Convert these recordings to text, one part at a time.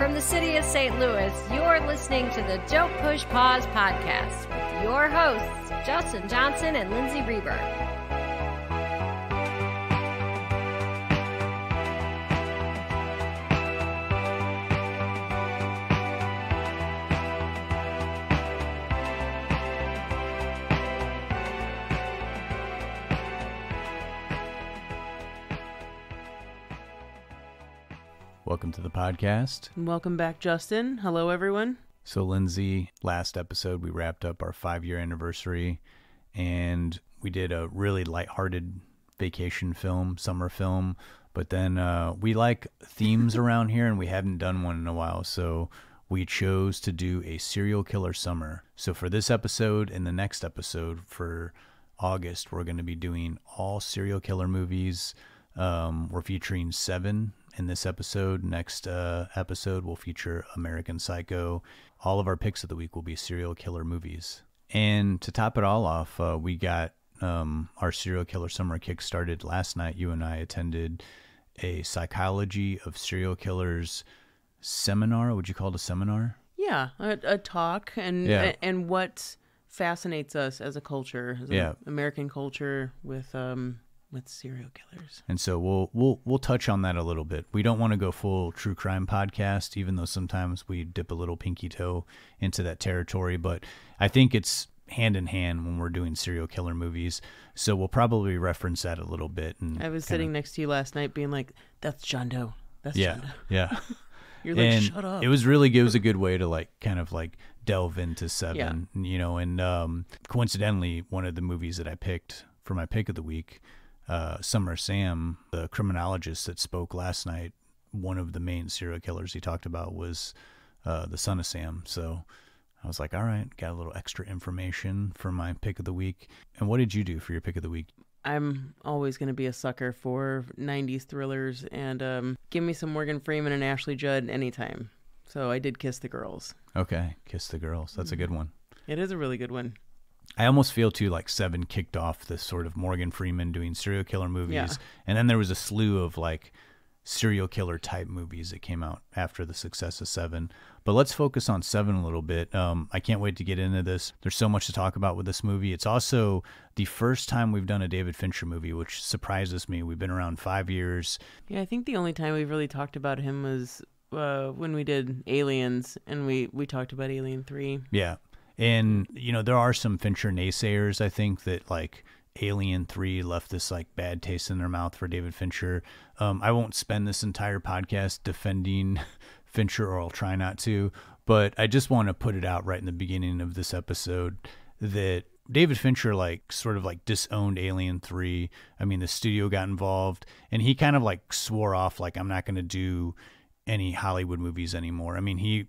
from the city of St. Louis, you're listening to the Don't Push Pause podcast with your hosts, Justin Johnson and Lindsay Reber. Welcome to the podcast. Welcome back, Justin. Hello, everyone. So, Lindsay, last episode we wrapped up our 5-year anniversary, and we did a really lighthearted vacation film, summer film. But then we like themes around here, and we haven't done one in a while, so we chose to do a serial killer summer. So for this episode and the next episode for August, we're going to be doing all serial killer movies. We're featuring Se7en in this episode. Next episode will feature American Psycho. All of our picks of the week will be serial killer movies. And to top it all off, we got our serial killer summer kick started last night. You and I attended a psychology of serial killers seminar. Would you call it a seminar? Yeah, a talk and what fascinates us as a culture, as an American culture with serial killers. And so we'll touch on that a little bit. We don't want to go full true crime podcast, even though sometimes we dip a little pinky toe into that territory, but I think it's hand in hand when we're doing serial killer movies. So we'll probably reference that a little bit. And I was sitting next to you last night being like, that's John Doe. That's John Doe. Yeah. You're like, shut up. It was really good. It was a good way to kind of delve into Se7en, and coincidentally, one of the movies that I picked for my pick of the week, Summer Sam, the criminologist that spoke last night, one of the main serial killers he talked about was the son of Sam. So I was like, all right, got a little extra information for my pick of the week. And what did you do for your pick of the week? I'm always going to be a sucker for 90s thrillers, and give me some Morgan Freeman and Ashley Judd anytime. So I did Kiss the Girls. Okay, Kiss the Girls. That's a good one. It is a really good one. I almost feel too like Se7en kicked off this sort of Morgan Freeman doing serial killer movies, and then there was a slew of serial killer type movies that came out after the success of Se7en. But let's focus on Se7en a little bit. I can't wait to get into this. There's so much to talk about with this movie. It's also the first time we've done a David Fincher movie, which surprises me. We've been around 5 years. Yeah, I think the only time we've really talked about him was when we did Aliens, and we talked about Alien 3. Yeah. And, there are some Fincher naysayers, I think, that Alien 3 left this bad taste in their mouth for David Fincher. I won't spend this entire podcast defending Fincher, or I'll try not to, but I just want to put it out right in the beginning of this episode that David Fincher sort of disowned Alien 3. I mean, the studio got involved, and he kind of swore off I'm not going to do any Hollywood movies anymore. I mean, he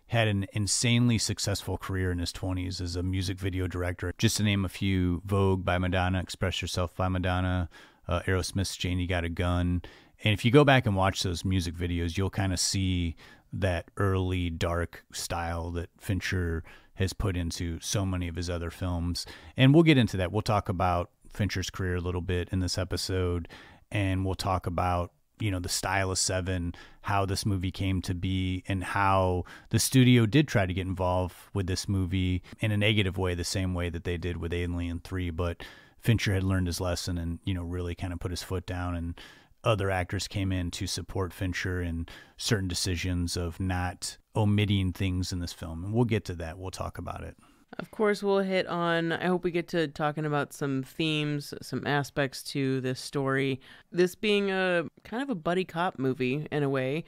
had an insanely successful career in his 20s as a music video director. Just to name a few: Vogue by Madonna, Express Yourself by Madonna, Aerosmith's Janie Got a Gun. And if you go back and watch those music videos, you'll kind of see that early dark style that Fincher has put into so many of his other films. And we'll get into that. We'll talk about Fincher's career a little bit in this episode, and we'll talk about the style of Se7en, how this movie came to be, and how the studio did try to get involved with this movie in a negative way, the same way that they did with Alien 3. But Fincher had learned his lesson and, really kind of put his foot down, and other actors came in to support Fincher in certain decisions of not omitting things in this film. And we'll get to that. We'll talk about it. Of course, we'll hit on, I hope we get to talking about some themes, some aspects to this story. This being a kind of a buddy cop movie in a way,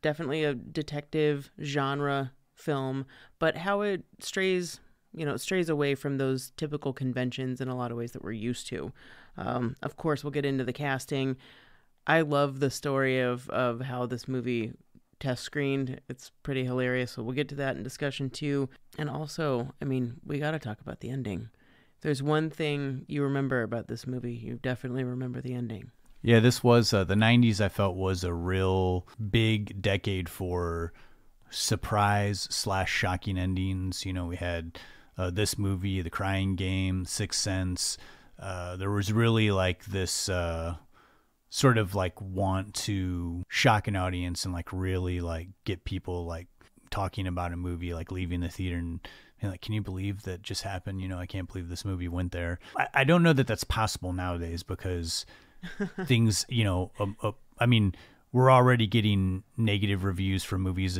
definitely a detective genre film, but how it strays away from those typical conventions in a lot of ways that we're used to. Of course, we'll get into the casting. I love the story of how this movie test screened. It's pretty hilarious, so we'll get to that in discussion too. And also, we got to talk about the ending. If there's one thing you remember about this movie, you definitely remember the ending. Yeah, this was the 90s, I felt, was a real big decade for surprise/shocking endings. We had this movie, The Crying Game, Sixth Sense. There was really this sort of like want to shock an audience and like really like get people like talking about a movie, like leaving the theater and like, can you believe that just happened? I can't believe this movie went there. I don't know that that's possible nowadays because things, I mean, we're already getting negative reviews for movies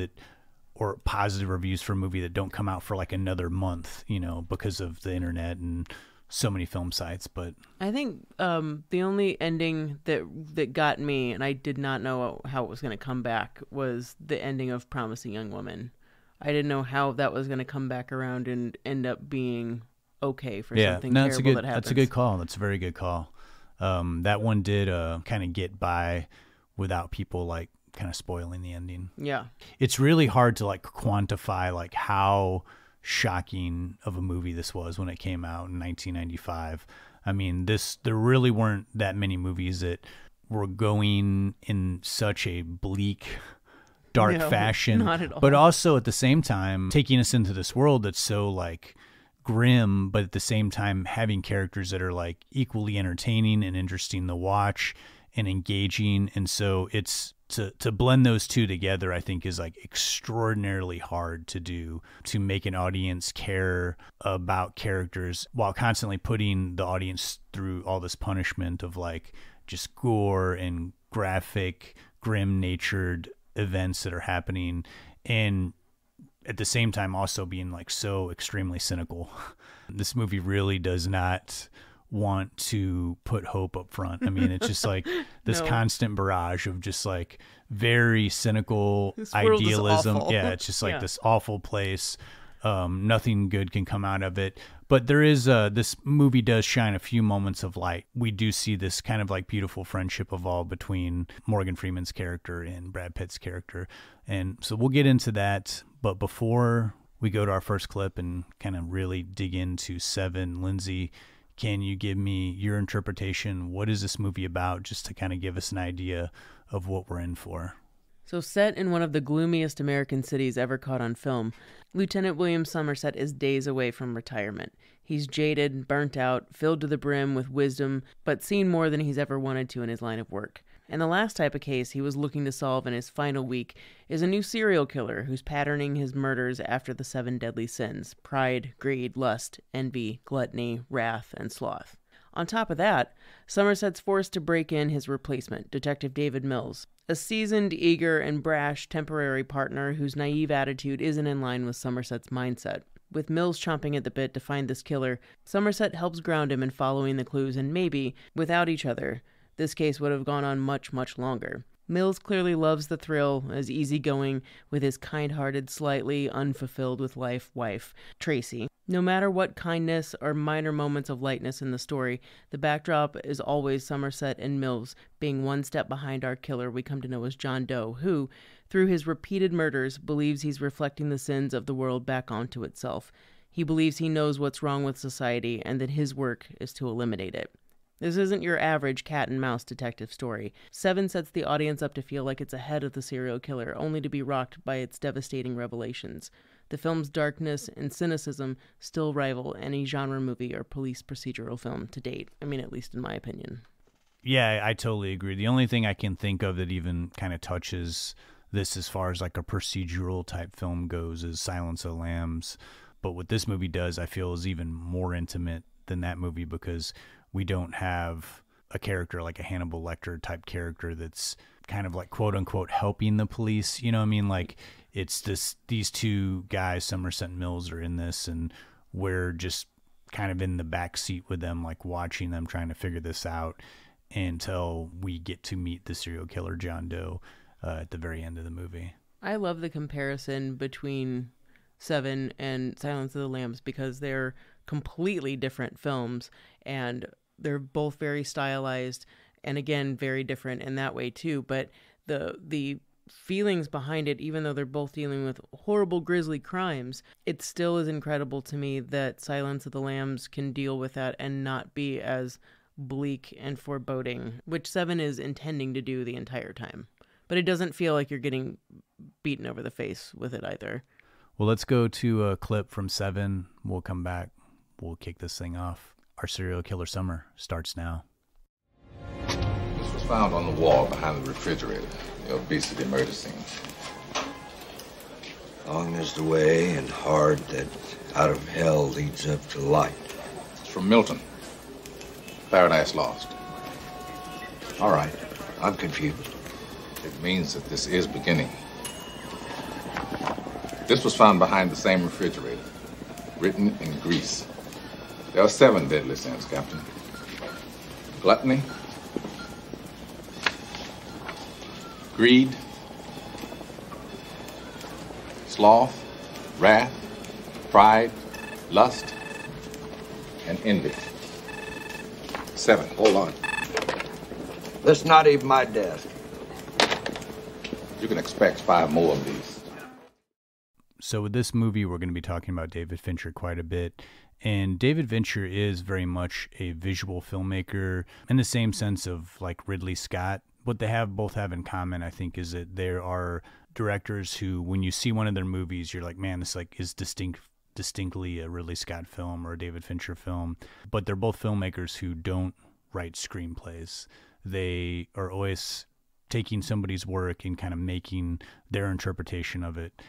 or positive reviews for a movie that don't come out for like another month, because of the internet and so many film sites. But I think the only ending that got me, and I did not know how it was going to come back, was the ending of Promising Young Woman. I didn't know how that was going to come back around and end up being okay for something terrible that happens. That's a good call. That's a very good call. That one did kind of get by without people like kind of spoiling the ending. Yeah. It's really hard to like quantify like how shocking of a movie this was when it came out in 1995. I mean, there really weren't that many movies that were going in such a bleak, dark fashion, not at all. But also at the same time taking us into this world that's so like grim, but at the same time having characters that are like equally entertaining and interesting to watch and engaging. And so it's to blend those two together, I think, is like extraordinarily hard to do, to make an audience care about characters while constantly putting the audience through all this punishment of like just gore and graphic, grim natured events that are happening. And at the same time also being like so extremely cynical. This movie really does not want to put hope up front. I mean, it's just like this constant barrage of just like very cynical idealism. Yeah, it's just like this awful place. Nothing good can come out of it. But there is this movie does shine a few moments of light. We do see this kind of like beautiful friendship evolve between Morgan Freeman's character and Brad Pitt's character. And so we'll get into that. But before we go to our first clip and kind of really dig into Se7en, Lindsay, can you give me your interpretation? What is this movie about, just to kind of give us an idea of what we're in for? So set in one of the gloomiest American cities ever caught on film, Lieutenant William Somerset is days away from retirement. He's jaded, burnt out, filled to the brim with wisdom, but seen more than he's ever wanted to in his line of work. And the last type of case he was looking to solve in his final week is a new serial killer who's patterning his murders after the 7 deadly sins: pride, greed, lust, envy, gluttony, wrath, and sloth. On top of that, Somerset's forced to break in his replacement, Detective David Mills, a seasoned, eager, and brash temporary partner whose naive attitude isn't in line with Somerset's mindset. With Mills chomping at the bit to find this killer, Somerset helps ground him in following the clues, and maybe, without each other, this case would have gone on much, much longer. Mills clearly loves the thrill, is easygoing with his kind-hearted, slightly unfulfilled with life wife, Tracy. No matter what kindness or minor moments of lightness in the story, the backdrop is always Somerset and Mills being one step behind our killer we come to know as John Doe, who, through his repeated murders, believes he's reflecting the sins of the world back onto itself. He believes he knows what's wrong with society and that his work is to eliminate it. This isn't your average cat and mouse detective story. Se7en sets the audience up to feel like it's ahead of the serial killer, only to be rocked by its devastating revelations. The film's darkness and cynicism still rival any genre movie or police procedural film to date. I mean, at least in my opinion. Yeah, I totally agree. The only thing I can think of that even kind of touches this as far as like a procedural type film goes is Silence of the Lambs. But what this movie does, I feel, is even more intimate than that movie, because we don't have a character like a Hannibal Lecter type character that's kind of like quote unquote helping the police. You know what I mean? Like it's these two guys, Somerset and Mills, are in this, and we're just kind of in the back seat with them, like watching them trying to figure this out until we get to meet the serial killer John Doe at the very end of the movie. I love the comparison between Se7en and Silence of the Lambs because they're completely different films, and they're both very stylized, and again very different in that way too. But the feelings behind it, even though they're both dealing with horrible, grisly crimes, it still is incredible to me that Silence of the Lambs can deal with that and not be as bleak and foreboding, which Se7en is intending to do the entire time. But it doesn't feel like you're getting beaten over the face with it either. Well, let's go to a clip from Se7en. We'll come back. We'll kick this thing off. Our serial killer summer starts now. This was found on the wall behind the refrigerator, the obesity murder scene. Long is the way and hard that out of hell leads up to light. It's from Milton. Paradise Lost. All right, I'm confused. It means that this is beginning. This was found behind the same refrigerator, written in Greece. There are 7 deadly sins, Captain. Gluttony, greed, sloth, wrath, pride, lust, and envy. 7. Hold on. That's not even my desk. You can expect 5 more of these. So with this movie, we're going to be talking about David Fincher quite a bit. And David Fincher is very much a visual filmmaker in the same sense of like Ridley Scott. What they both have in common, I think, is that there are directors who, when you see one of their movies, you're like, man, this is distinctly a Ridley Scott film or a David Fincher film. But they're both filmmakers who don't write screenplays. They are always taking somebody's work and kind of making their interpretation of it.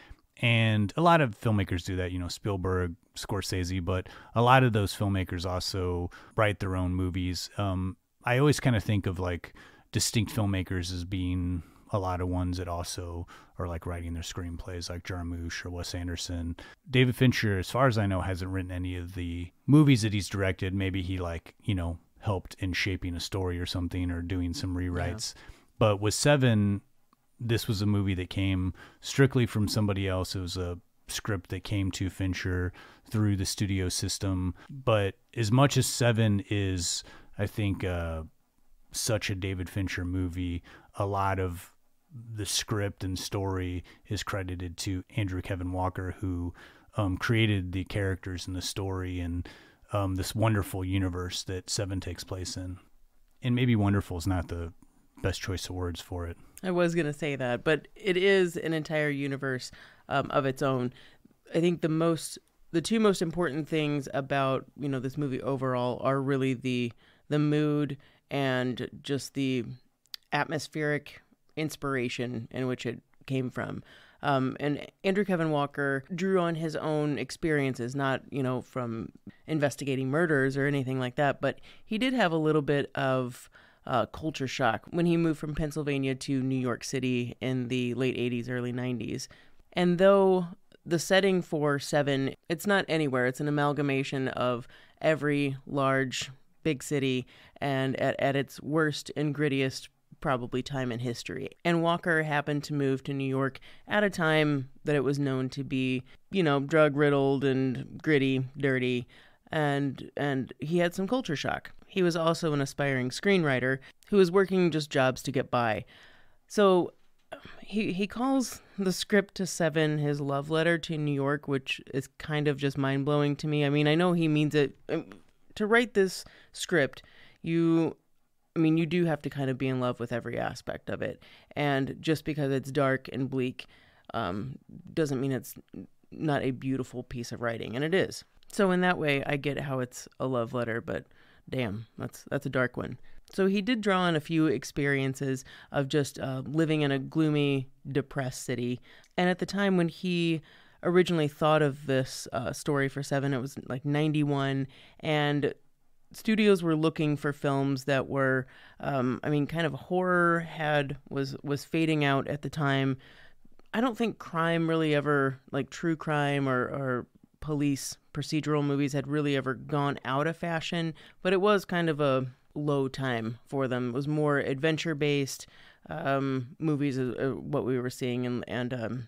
And a lot of filmmakers do that, Spielberg, Scorsese, but a lot of those filmmakers also write their own movies. I always kind of think of like distinct filmmakers as being a lot of ones that also are like writing their screenplays, like Jarmusch or Wes Anderson. David Fincher, as far as I know, hasn't written any of the movies that he's directed. Maybe he helped in shaping a story or something or doing some rewrites. Yeah. But with Se7en, this was a movie that came strictly from somebody else. It was a script that came to Fincher through the studio system. But as much as Se7en is, I think, such a David Fincher movie, a lot of the script and story is credited to Andrew Kevin Walker, who created the characters and the story and this wonderful universe that Se7en takes place in. And maybe wonderful is not the best choice of words for it. I was going to say that, but it is an entire universe of its own. I think the 2 most important things about, this movie overall are really the mood and just the atmospheric inspiration in which it came from. And Andrew Kevin Walker drew on his own experiences, not, from investigating murders or anything like that, but he did have a little bit of culture shock when he moved from Pennsylvania to New York City in the late 80s, early 90s. And though the setting for Se7en, it's not anywhere, it's an amalgamation of every large, big city and at its worst and grittiest probably time in history. And Walker happened to move to New York at a time that it was known to be, drug-riddled and gritty, dirty, and he had some culture shock. He was also an aspiring screenwriter who was working just jobs to get by. So he calls the script to Se7en his love letter to New York, which is kind of just mind-blowing to me. I mean, I know he means it. To write this script, you do have to kind of be in love with every aspect of it. And just because it's dark and bleak doesn't mean it's not a beautiful piece of writing, and it is. So in that way, I get how it's a love letter, but damn, that's a dark one. So he did draw on a few experiences of just living in a gloomy, depressed city. And at the time when he originally thought of this story for Se7en, it was like 91, and studios were looking for films that were, kind of horror was fading out at the time. I don't think crime really ever, like true crime or police procedural movies had really ever gone out of fashion, but it was kind of a low time for them. It was more adventure-based movies, what we were seeing, and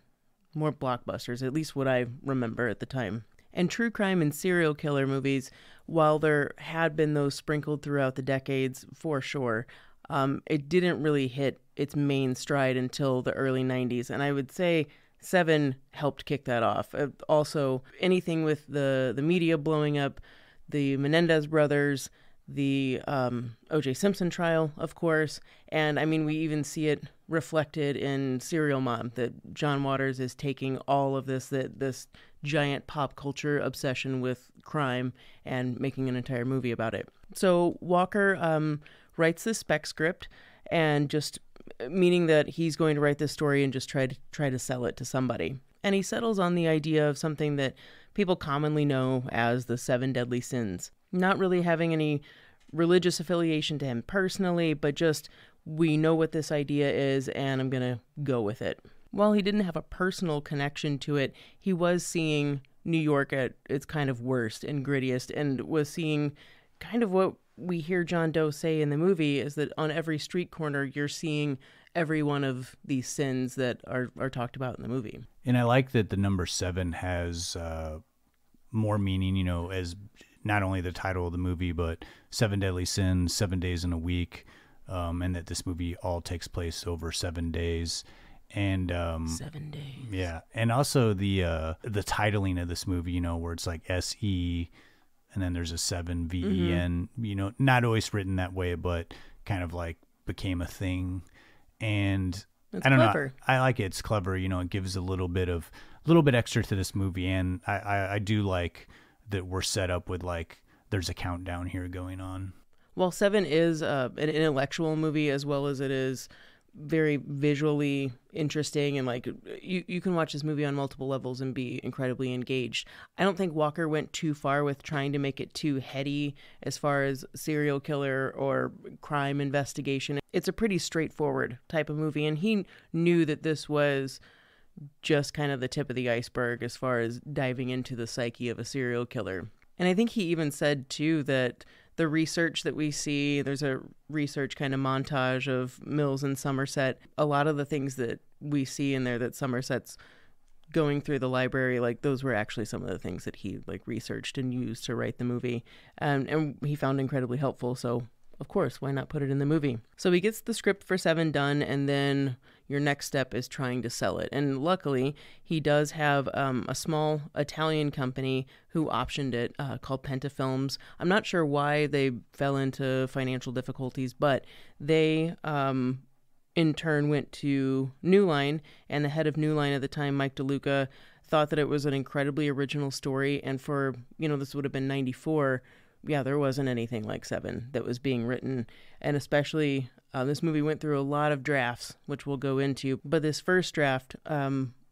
more blockbusters, at least what I remember at the time. And true crime and serial killer movies, while there had been those sprinkled throughout the decades, for sure, it didn't really hit its main stride until the early 90s. And I would say Se7en helped kick that off. Also, anything with the media blowing up, the Menendez brothers, the O.J. Simpson trial, of course, and we even see it reflected in Serial Mom, that John Waters is taking all of this giant pop culture obsession with crime and making an entire movie about it. So Walker writes this spec script, and just meaning that he's going to write this story and just try to sell it to somebody. And he settles on the idea of something that people commonly know as the 7 deadly sins, not really having any religious affiliation to him personally, but just we know what this idea is and I'm going to go with it. While he didn't have a personal connection to it, he was seeing New York at its kind of worst and grittiest, and was seeing kind of what we hear John Doe say in the movie, is that on every street corner you're seeing every one of these sins that are talked about in the movie. And I like that the number 7 has more meaning, you know, as not only the title of the movie, but 7 deadly sins, 7 days in a week, and that this movie all takes place over 7 days. And 7 days. Yeah, and also the titling of this movie, you know, where it's like SE, and then there's a 7 VEN. You know, not always written that way, but kind of like became a thing. And That's I don't clever. know, I like it. It's clever. You know, it gives a little bit extra to this movie, and I do like that we're set up with like there's a countdown here going on. Well, 7 is an intellectual movie as well as it is very visually interesting, and like you can watch this movie on multiple levels and be incredibly engaged. I don't think Walker went too far with trying to make it too heady as far as serial killer or crime investigation. It's a pretty straightforward type of movie, and he knew that this was just kind of the tip of the iceberg as far as diving into the psyche of a serial killer. And I think he even said too that the research that we see, there's a research kind of montage of Mills and Somerset. A lot of the things that we see in there that Somerset's going through the library, like those were actually some of the things that he like researched and used to write the movie. And he found incredibly helpful. So of course, why not put it in the movie? So he gets the script for 7 done, and then your next step is trying to sell it. And luckily, he does have a small Italian company who optioned it called Pentafilms. I'm not sure why they fell into financial difficulties, but they in turn went to New Line, and the head of New Line at the time, Mike DeLuca, thought that it was an incredibly original story. And for, you know, this would have been 94. Yeah, there wasn't anything like 7 that was being written. And especially this movie went through a lot of drafts, which we'll go into. But this first draft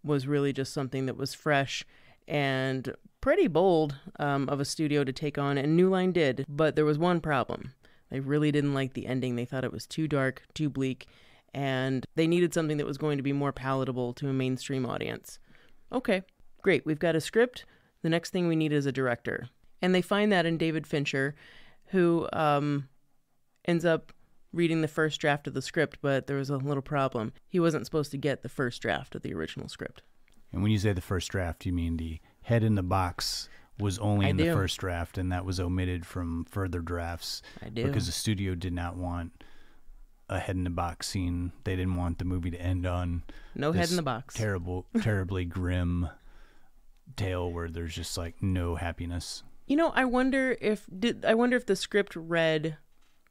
was really just something that was fresh and pretty bold of a studio to take on. And New Line did. But there was one problem. They really didn't like the ending. They thought it was too dark, too bleak. And they needed something that was going to be more palatable to a mainstream audience. Okay, great. We've got a script. The next thing we need is a director. And they find that in David Fincher, who ends up reading the first draft of the script, but there was a little problem. He wasn't supposed to get the first draft of the original script. And when you say the first draft, you mean the head in the box was only in the first draft, and that was omitted from further drafts. I do. Because the studio did not want a head in the box scene. They didn't want the movie to end on no head in the box. Terribly grim tale where there's just like no happiness. You know, I wonder if the script read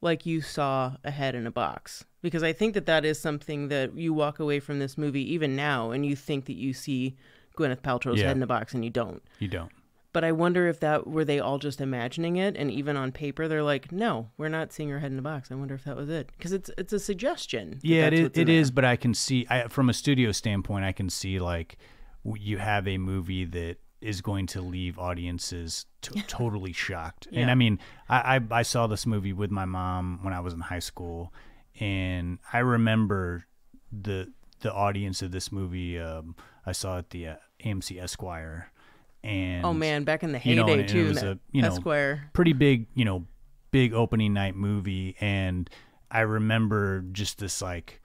like you saw a head in a box, because I think that is something that you walk away from this movie even now and you think that you see Gwyneth Paltrow's head in a box, and you don't. You don't. But I wonder if were they all just imagining it, and even on paper they're like, no, we're not seeing her head in a box. I wonder if that was it, because it's a suggestion. Yeah, it is. But I can see from a studio standpoint, I can see like you have a movie that is going to leave audiences totally shocked. Yeah. And I mean, I saw this movie with my mom when I was in high school, and I remember the audience of this movie. I saw at the AMC Esquire, and oh man, back in the heyday too. It was Esquire, pretty big, big opening night movie, and I remember just this like.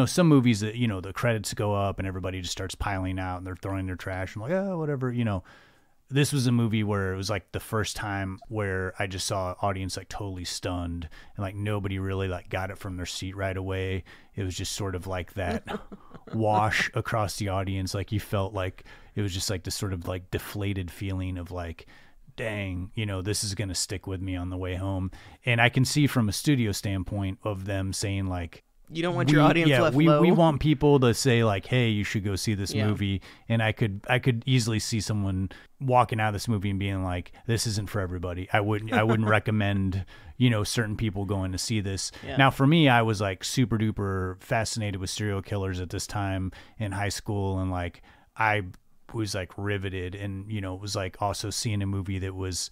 Some movies that, the credits go up and everybody just starts piling out and they're throwing their trash. I'm like, oh, whatever, This was a movie where it was like the first time where I just saw an audience like totally stunned, and like nobody really like got it from their seat right away. It was just sort of like that wash across the audience. Like you felt like it was just like this sort of like deflated feeling of like, dang, this is going to stick with me on the way home. And I can see from a studio standpoint of them saying like, You don't want your audience left low. We want people to say like, "Hey, you should go see this Yeah. movie." And I could easily see someone walking out of this movie and being like, "This isn't for everybody." I wouldn't recommend, certain people going to see this. Yeah. Now, for me, I was like super duper fascinated with serial killers at this time in high school, and like I was like riveted, and it was like also seeing a movie that was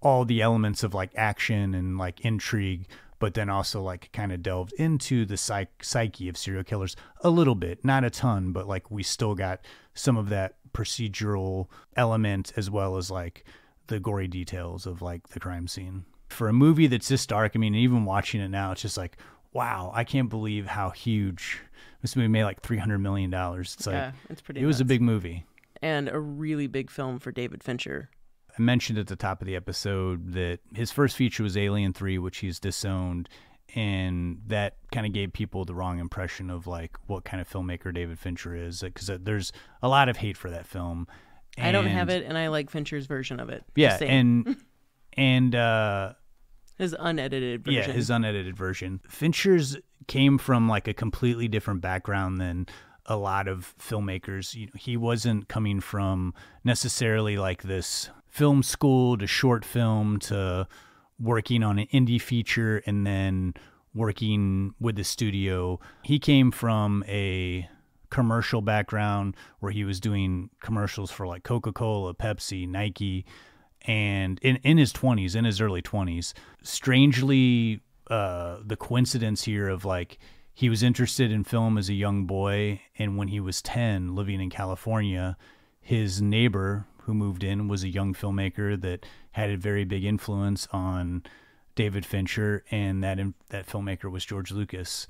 all the elements of like action and like intrigue, but then also like kind of delved into the psyche of serial killers a little bit, not a ton, but like we still got some of that procedural element as well as like the gory details of like the crime scene. For a movie that's this dark, I mean, even watching it now, it's just like, wow, I can't believe how huge this movie made, like $300 million. It's like, it's pretty it was a nuts. big movie. And a really big film for David Fincher. I mentioned at the top of the episode that his first feature was Alien 3, which he's disowned, and that kind of gave people the wrong impression of like what kind of filmmaker David Fincher is, because there's a lot of hate for that film. And I don't have it, and I like Fincher's version of it. Yeah, Just saying. and his unedited version. Yeah, his unedited version. Fincher's came from like a completely different background than a lot of filmmakers. He wasn't coming from necessarily like this film school to short film to working on an indie feature and then working with the studio. He came from a commercial background where he was doing commercials for like Coca-Cola, Pepsi, Nike, and in his 20s, in his early 20s. Strangely, the coincidence here of like he was interested in film as a young boy, and when he was 10, living in California, his neighbor who moved in was a young filmmaker that had a very big influence on David Fincher, and that filmmaker was George Lucas.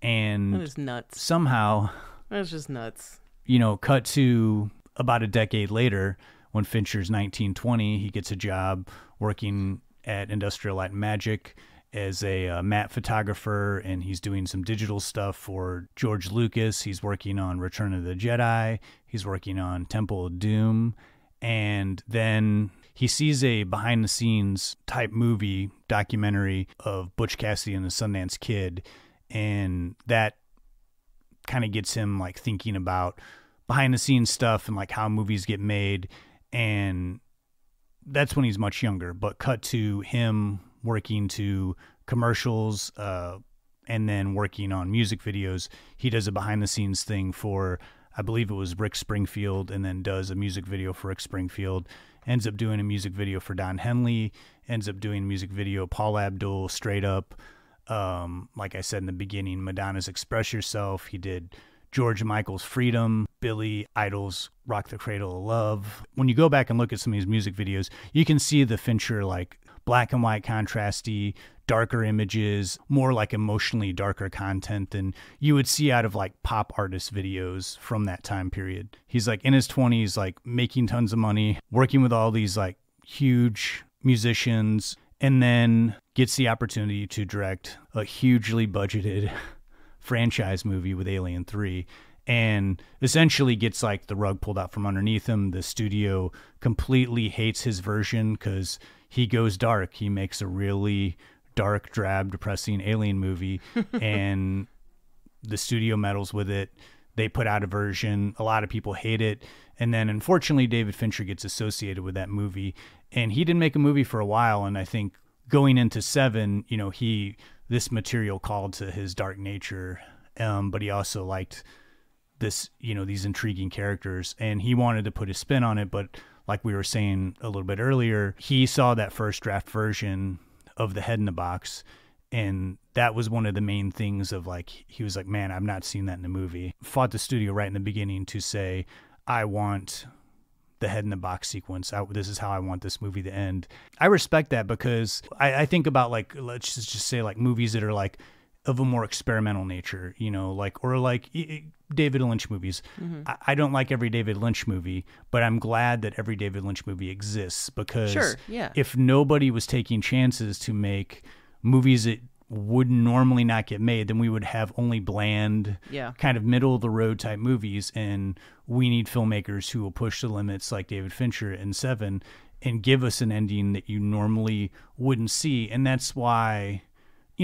And that is nuts. Somehow, that's just nuts. Cut to about a decade later, when Fincher's 19, 20, he gets a job working at Industrial Light and Magic as a matte photographer, and he's doing some digital stuff for George Lucas. He's working on Return of the Jedi. He's working on Temple of Doom. And then he sees a behind-the-scenes type movie documentary of Butch Cassidy and the Sundance Kid, and that kind of gets him like thinking about behind-the-scenes stuff and like how movies get made. And that's when he's much younger, but cut to him working to commercials and then working on music videos. He does a behind-the-scenes thing for, I believe it was Rick Springfield, and then does a music video for Rick Springfield, ends up doing a music video for Don Henley, ends up doing a music video, Paul Abdul, Straight Up. Like I said in the beginning, Madonna's Express Yourself. He did George Michael's Freedom, Billy Idol's Rock the Cradle of Love. When you go back and look at some of these music videos, you can see the Fincher like black and white contrasty, darker images, more like emotionally darker content than you would see out of like pop artist videos from that time period. He's like in his 20s, like making tons of money, working with all these like huge musicians, and then gets the opportunity to direct a hugely budgeted franchise movie with Alien 3, and essentially gets like the rug pulled out from underneath him. The studio completely hates his version because he goes dark. He makes a really dark, drab, depressing alien movie, and the studio meddles with it. They put out a version. A lot of people hate it. And then unfortunately, David Fincher gets associated with that movie, and he didn't make a movie for a while. And I think going into Se7en, this material called to his dark nature. But he also liked this, these intriguing characters, and he wanted to put his spin on it. But like we were saying a little bit earlier, he saw that first draft version of The Head in the Box, and that was one of the main things of like, he was like, man, I've not seen that in the movie. Fought the studio right in the beginning to say, I want the Head in the Box sequence. This is how I want this movie to end. I respect that, because I think about like, let's just say like movies that are like of a more experimental nature, or David Lynch movies. Mm-hmm. I don't like every David Lynch movie, but I'm glad that every David Lynch movie exists, because if nobody was taking chances to make movies that would normally not get made, then we would have only bland, kind of middle of the road type movies. And we need filmmakers who will push the limits like David Fincher and Se7en and give us an ending that you normally wouldn't see. And that's why,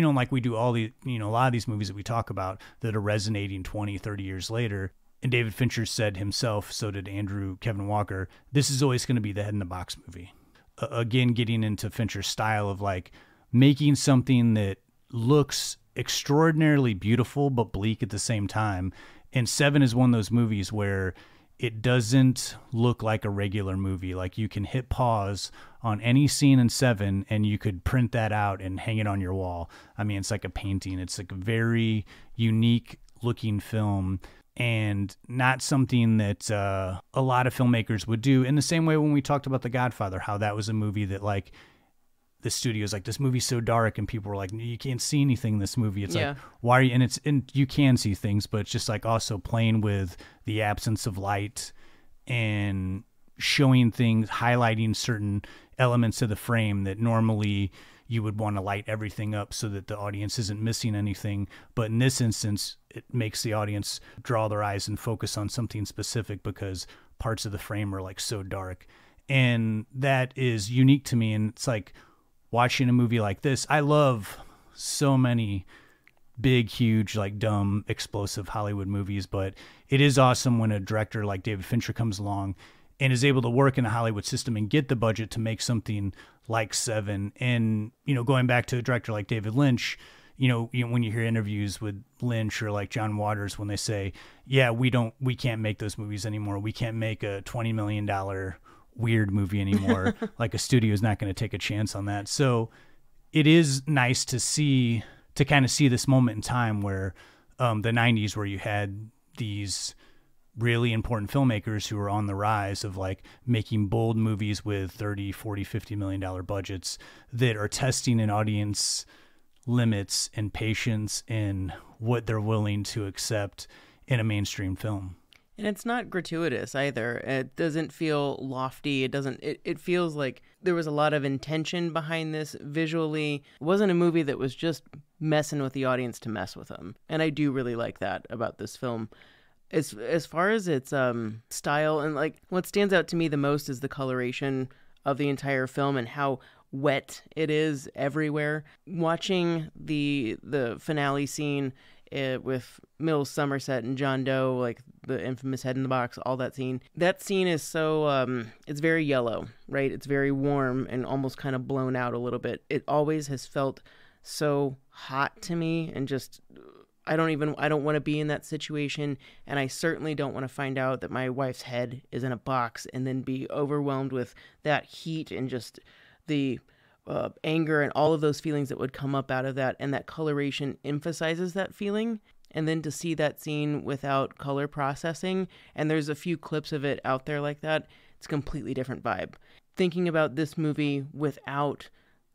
like we do all the, a lot of these movies that we talk about that are resonating 20, 30 years later. And David Fincher said himself, so did Andrew Kevin Walker, this is always going to be the head in the box movie. Again, getting into Fincher's style of like making something that looks extraordinarily beautiful but bleak at the same time. And Seven is one of those movies where it doesn't look like a regular movie. Like you can hit pause on any scene in Seven and you could print that out and hang it on your wall. I mean, it's like a painting. It's like a very unique looking film and not something that a lot of filmmakers would do. In the same way when we talked about The Godfather, how that was a movie that like the studio's like, this movie's so dark, and people were like, you can't see anything in this movie. It's like, why are you? And you can see things, but it's just like also playing with the absence of light and showing things, highlighting certain elements of the frame that normally you would want to light everything up so that the audience isn't missing anything. But in this instance, it makes the audience draw their eyes and focus on something specific because parts of the frame are like so dark. And that is unique to me. And it's like, watching a movie like this, I love so many big, huge, like dumb, explosive Hollywood movies, but it is awesome when a director like David Fincher comes along and is able to work in the Hollywood system and get the budget to make something like Seven. And, going back to a director like David Lynch, when you hear interviews with Lynch or like John Waters, when they say, yeah, we can't make those movies anymore. We can't make a $20 million weird movie anymore. Like a studio is not going to take a chance on that. So it is nice to kind of see this moment in time where the 90s, where you had these really important filmmakers who were on the rise of like making bold movies with 30, 40, $50 million budgets that are testing an audience limits and patience in what they're willing to accept in a mainstream film. And it's not gratuitous either. It doesn't feel lofty. It feels like there was a lot of intention behind this visually. It wasn't a movie that was just messing with the audience to mess with them. And I do really like that about this film. As far as its style, and like what stands out to me the most is the coloration of the entire film and how wet it is everywhere. Watching the finale scene with Mills Somerset and John Doe, like the infamous head in the box, all that scene. That scene is so, it's very yellow, right? It's very warm and almost kind of blown out a little bit. It always has felt so hot to me, and just, I don't want to be in that situation. And I certainly don't want to find out that my wife's head is in a box and then be overwhelmed with that heat and just the anger and all of those feelings that would come up out of that. And that coloration emphasizes that feeling. And then to see that scene without color processing, and there's a few clips of it out there like that, it's a completely different vibe. Thinking about this movie without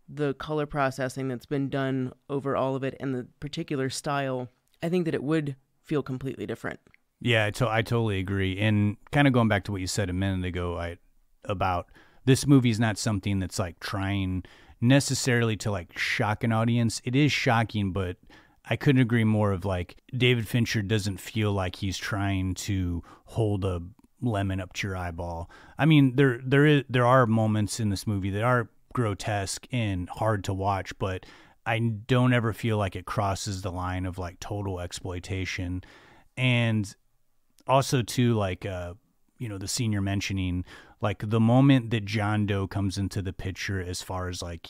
the color processing that's been done over all of it and the particular style, I think that it would feel completely different. Yeah, I totally agree. And kind of going back to what you said a minute ago about this movie is not something that's like trying necessarily to like shock an audience. It is shocking, but I couldn't agree more of like David Fincher doesn't feel like he's trying to hold a lemon up to your eyeball. I mean, there are moments in this movie that are grotesque and hard to watch, but I don't ever feel like it crosses the line of like total exploitation. And also too, like the scene you're mentioning, like the moment that John Doe comes into the picture as far as like,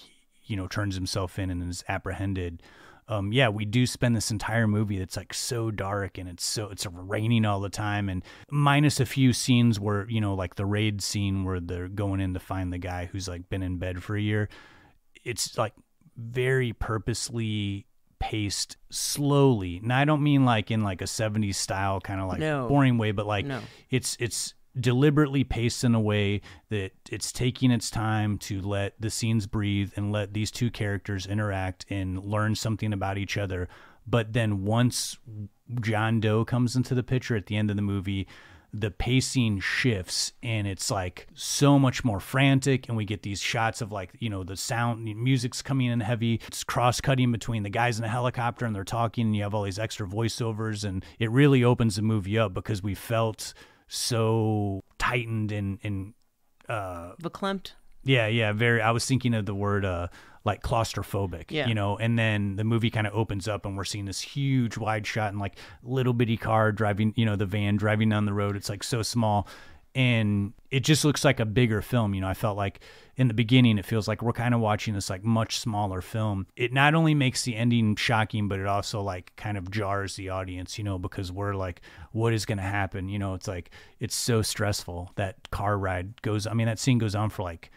turns himself in and is apprehended. We do spend this entire movie that's like so dark and it's raining all the time, and minus a few scenes where, like the raid scene where they're going in to find the guy who's like been in bed for a year. It's like very purposely paced slowly. Now I don't mean like in like a 70s style kind of like boring way, but like it's deliberately paced in a way that it's taking its time to let the scenes breathe and let these two characters interact and learn something about each other. But then once John Doe comes into the picture at the end of the movie, the pacing shifts and it's like so much more frantic, and we get these shots of like, the sound, the music's coming in heavy. It's cross-cutting between the guys in the helicopter and they're talking, and you have all these extra voiceovers, and it really opens the movie up because we felt so tightened and verklempt. Yeah. Very. I was thinking of the word like claustrophobic, Yeah. you know, and then the movie kind of opens up and we're seeing this huge wide shot and like little bitty car driving, you know, the van driving down the road. It's like so small and it just looks like a bigger film. You know, I felt like in the beginning, it feels like we're kind of watching this like much smaller film. It not only makes the ending shocking, but it also like kind of jars the audience, you know, because we're like, what is going to happen? You know, it's like, it's so stressful. That car ride goes, I mean, that scene goes on for like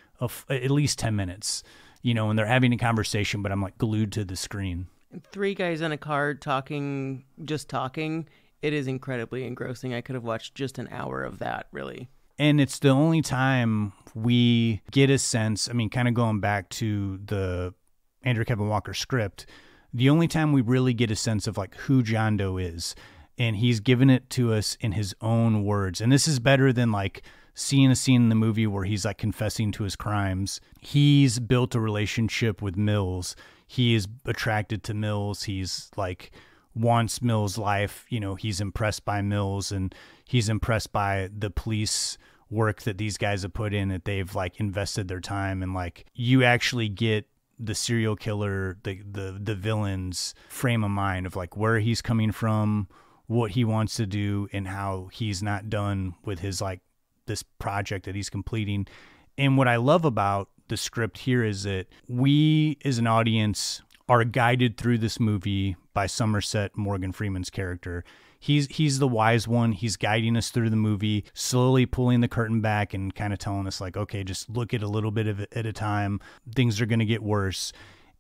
at least 10 minutes. You know, and they're having a conversation, but I'm like glued to the screen. 3 guys in a car talking. It is incredibly engrossing. I could have watched just an hour of that, really. And it's the only time we get a sense, I mean, kind of going back to the Andrew Kevin Walker script, the only time we really get a sense of like who John Doe is. And he's given it to us in his own words. And this is better than like seeing a scene in the movie where he's like confessing to his crimes. He's built a relationship with Mills. He is attracted to Mills. He's like wants Mills' life. You know, he's impressed by Mills and he's impressed by the police work that these guys have put in, that they've like invested their time. And like you actually get the serial killer, the villain's frame of mind of like where he's coming from, what he wants to do, and how he's not done with his like this project that he's completing. And what I love about the script here is that we as an audience are guided through this movie by Somerset Morgan Freeman's character. He's the wise one. He's guiding us through the movie, slowly pulling the curtain back and kind of telling us like, okay, just look at a little bit of it at a time. Things are going to get worse.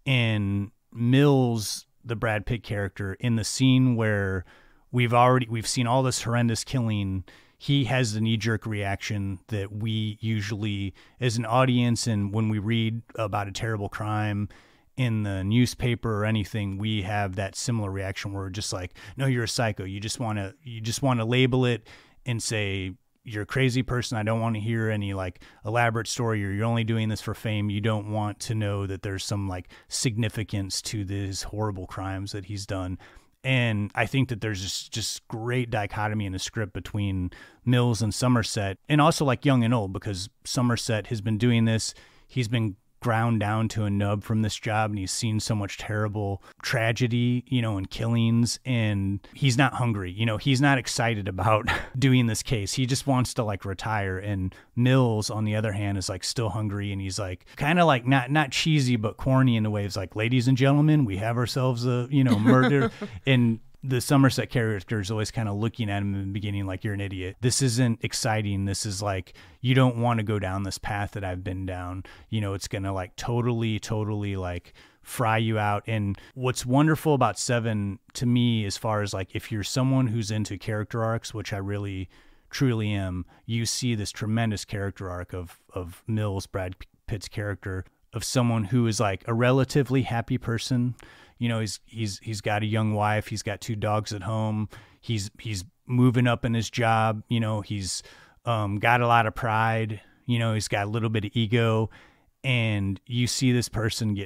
And Mills, the Brad Pitt character, in the scene where we've seen all this horrendous killing, he has the knee-jerk reaction that we usually, as an audience, and when we read about a terrible crime in the newspaper or anything, we have that similar reaction where we're just like, no, you're a psycho. You just want to label it and say, you're a crazy person. I don't want to hear any like elaborate story, or you're only doing this for fame. You don't want to know that there's some like significance to these horrible crimes that he's done. And I think that there's just great dichotomy in the script between Mills and Somerset, and also like young and old, because Somerset has been doing this. He's been ground down to a nub from this job, and he's seen so much terrible tragedy, you know, and killings, and he's not hungry. You know, he's not excited about doing this case. He just wants to like retire. And Mills, on the other hand, is like still hungry, and he's like kind of like not cheesy, but corny in a way. It's like, ladies and gentlemen, we have ourselves a, you know, murder. And the Somerset character is always kind of looking at him in the beginning like, you're an idiot. This isn't exciting. This is like, you don't want to go down this path that I've been down. You know, it's going to like totally like fry you out. And what's wonderful about Se7en to me, as far as like, if you're someone who's into character arcs, which I really truly am, you see this tremendous character arc of Mills, Brad Pitt's character, of someone who is like a relatively happy person. You know, he's got a young wife. He's got 2 dogs at home. He's moving up in his job. You know, he's got a lot of pride. You know, he's got a little bit of ego. And you see this person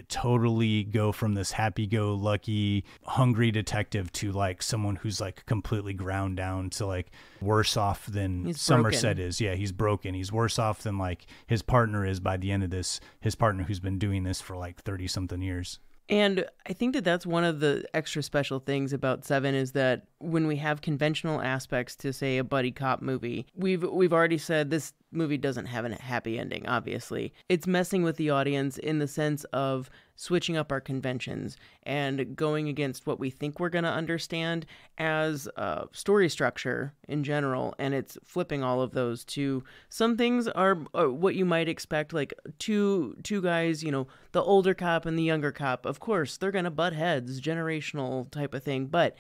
go from this happy-go-lucky, hungry detective to like someone who's like completely ground down to like worse off than Somerset is. Yeah, he's broken. He's worse off than like his partner is by the end of this. His partner who's been doing this for like 30-something years. And I think that that's one of the extra special things about Se7en, is that when we have conventional aspects to, say, a buddy cop movie, we've already said this movie doesn't have a happy ending, obviously. It's messing with the audience in the sense of switching up our conventions and going against what we think we're going to understand as story structure in general, and it's flipping all of those to some things are what you might expect, like two guys, you know, the older cop and the younger cop. Of course, they're going to butt heads, generational type of thing, but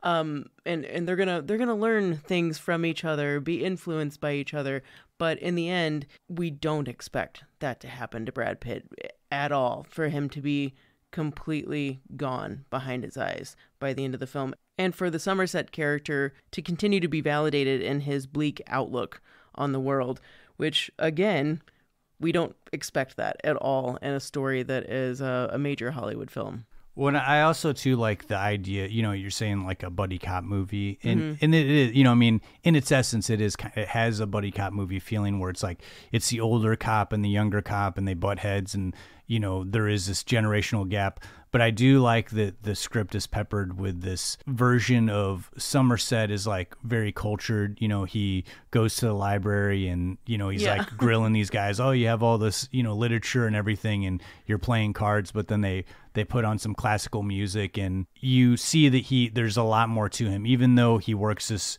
and they're gonna learn things from each other, be influenced by each other. But in the end, we don't expect that to happen to Brad Pitt at all, for him to be completely gone behind his eyes by the end of the film, and for the Somerset character to continue to be validated in his bleak outlook on the world, which again, we don't expect that at all in a story that is a major Hollywood film. When I also too like the idea, you're saying like a buddy cop movie, and and it is, I mean, in its essence, it has a buddy cop movie feeling where it's like it's the older cop and the younger cop, and they butt heads, and there is this generational gap. But I do like that the script is peppered with this version of Somerset is like very cultured. He goes to the library and, he's like grilling these guys. Oh, you have all this, literature and everything, and you're playing cards. But then they put on some classical music, and you see that there's a lot more to him, even though he works this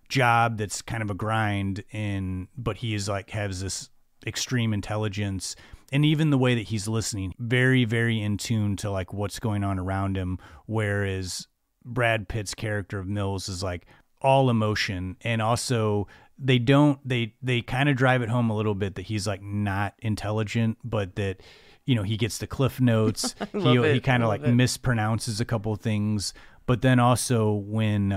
job that's kind of a grind, but he is like has this extreme intelligence. And even the way that he's listening, very, very in tune to like what's going on around him. Whereas Brad Pitt's character of Mills is like all emotion. And also they kind of drive it home a little bit that he's like not intelligent, but that, he gets the cliff notes. He kind of like mispronounces a couple of things. But then also when,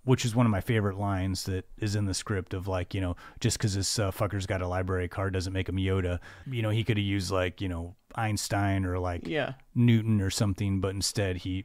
which is one of my favorite lines that is in the script of like, just because this fucker's got a library card doesn't make him Yoda. He could have used like, Einstein or like Newton or something. But instead he,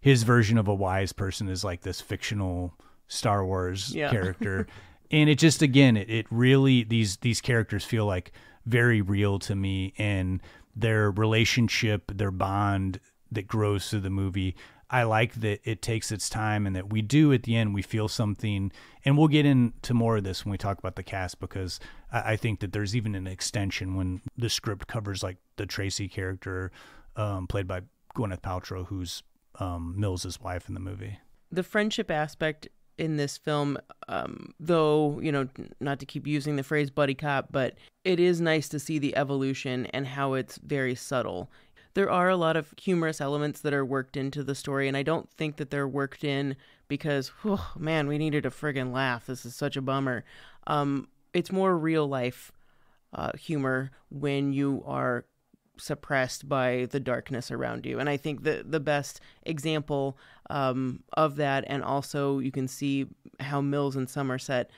his version of a wise person is like this fictional Star Wars character. And it just, again, it really, these characters feel like very real to me, and their relationship, their bond that grows through the movie. I like that it takes its time, and that we do at the end, we feel something. And we'll get into more of this when we talk about the cast, because I think that there's even an extension when the script covers like the Tracy character played by Gwyneth Paltrow, who's Mills' wife in the movie. The friendship aspect in this film, though, not to keep using the phrase buddy cop, but it is nice to see the evolution and how it's very subtle. There are a lot of humorous elements that are worked into the story, and I don't think that they're worked in because, oh, man, we needed a friggin' laugh. This is such a bummer. It's more real life humor when you are suppressed by the darkness around you. And I think the best example of that, and also you can see how Mills and Somerset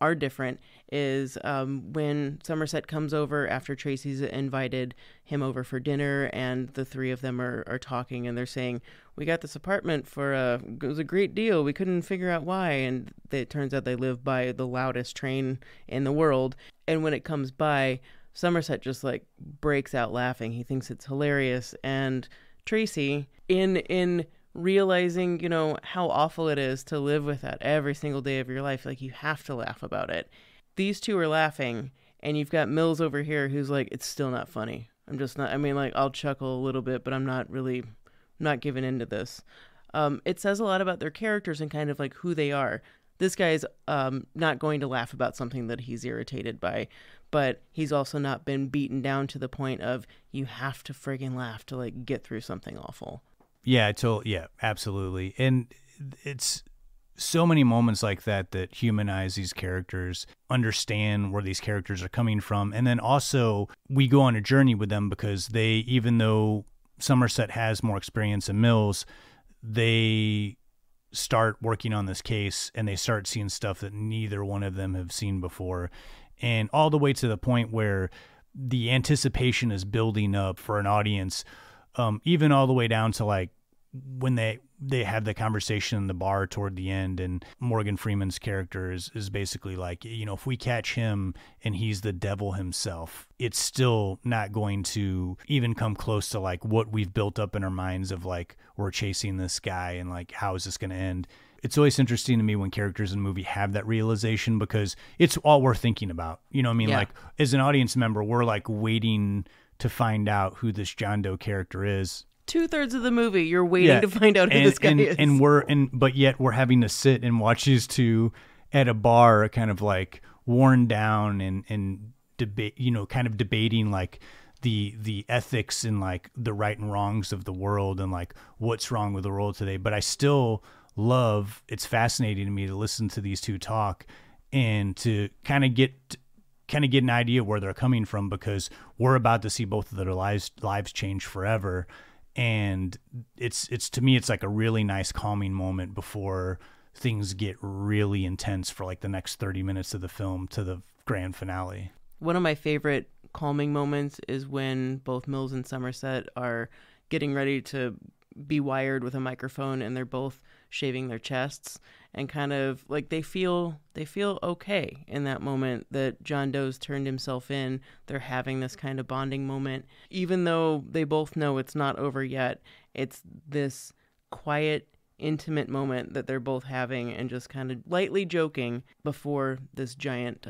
are different, is when Somerset comes over after Tracy's invited him over for dinner, and the three of them are talking, and they're saying, we got this apartment it was a great deal. We couldn't figure out why. And it turns out they live by the loudest train in the world. And when it comes by, Somerset just like breaks out laughing. He thinks it's hilarious. And Tracy, in realizing, how awful it is to live with that every single day of your life, like you have to laugh about it. These two are laughing, and you've got Mills over here who's like, it's still not funny. I'm just not, I'll chuckle a little bit, but I'm not giving into this. It says a lot about their characters and kind of like who they are. This guy's not going to laugh about something that he's irritated by, but he's also not been beaten down to the point of you have to friggin' laugh to like get through something awful. Yeah, absolutely. And it's so many moments like that humanize these characters, understand where these characters are coming from. And then also we go on a journey with them because even though Somerset has more experience than Mills, they start working on this case and they start seeing stuff that neither one of them have seen before. And all the way to the point where the anticipation is building up for an audience, even all the way down to like when they have the conversation in the bar toward the end, and Morgan Freeman's character is basically like, if we catch him and he's the devil himself, it's still not going to even come close to like what we've built up in our minds of like, we're chasing this guy and like, how is this going to end? It's always interesting to me when characters in a movie have that realization, because it's all we're thinking about. Yeah. Like as an audience member, we're like waiting to find out who this John Doe character is. 2/3 of the movie, you're waiting to find out who this guy is. But yet we're having to sit and watch these two at a bar, kind of like worn down and debate, kind of debating like the ethics and like the right and wrongs of the world and like what's wrong with the world today. But I still it's fascinating to me to listen to these two talk and to kind of get an idea where they're coming from, because we're about to see both of their lives change forever. And it's to me, it's like a really nice calming moment before things get really intense for like the next 30 minutes of the film to the grand finale. One of my favorite calming moments is when both Mills and Somerset are getting ready to be wired with a microphone, and they're both shaving their chests, and kind of like they feel okay in that moment that John Doe's turned himself in. They're having this kind of bonding moment, even though they both know it's not over yet. It's this quiet, intimate moment that they're both having and just kind of lightly joking before this giant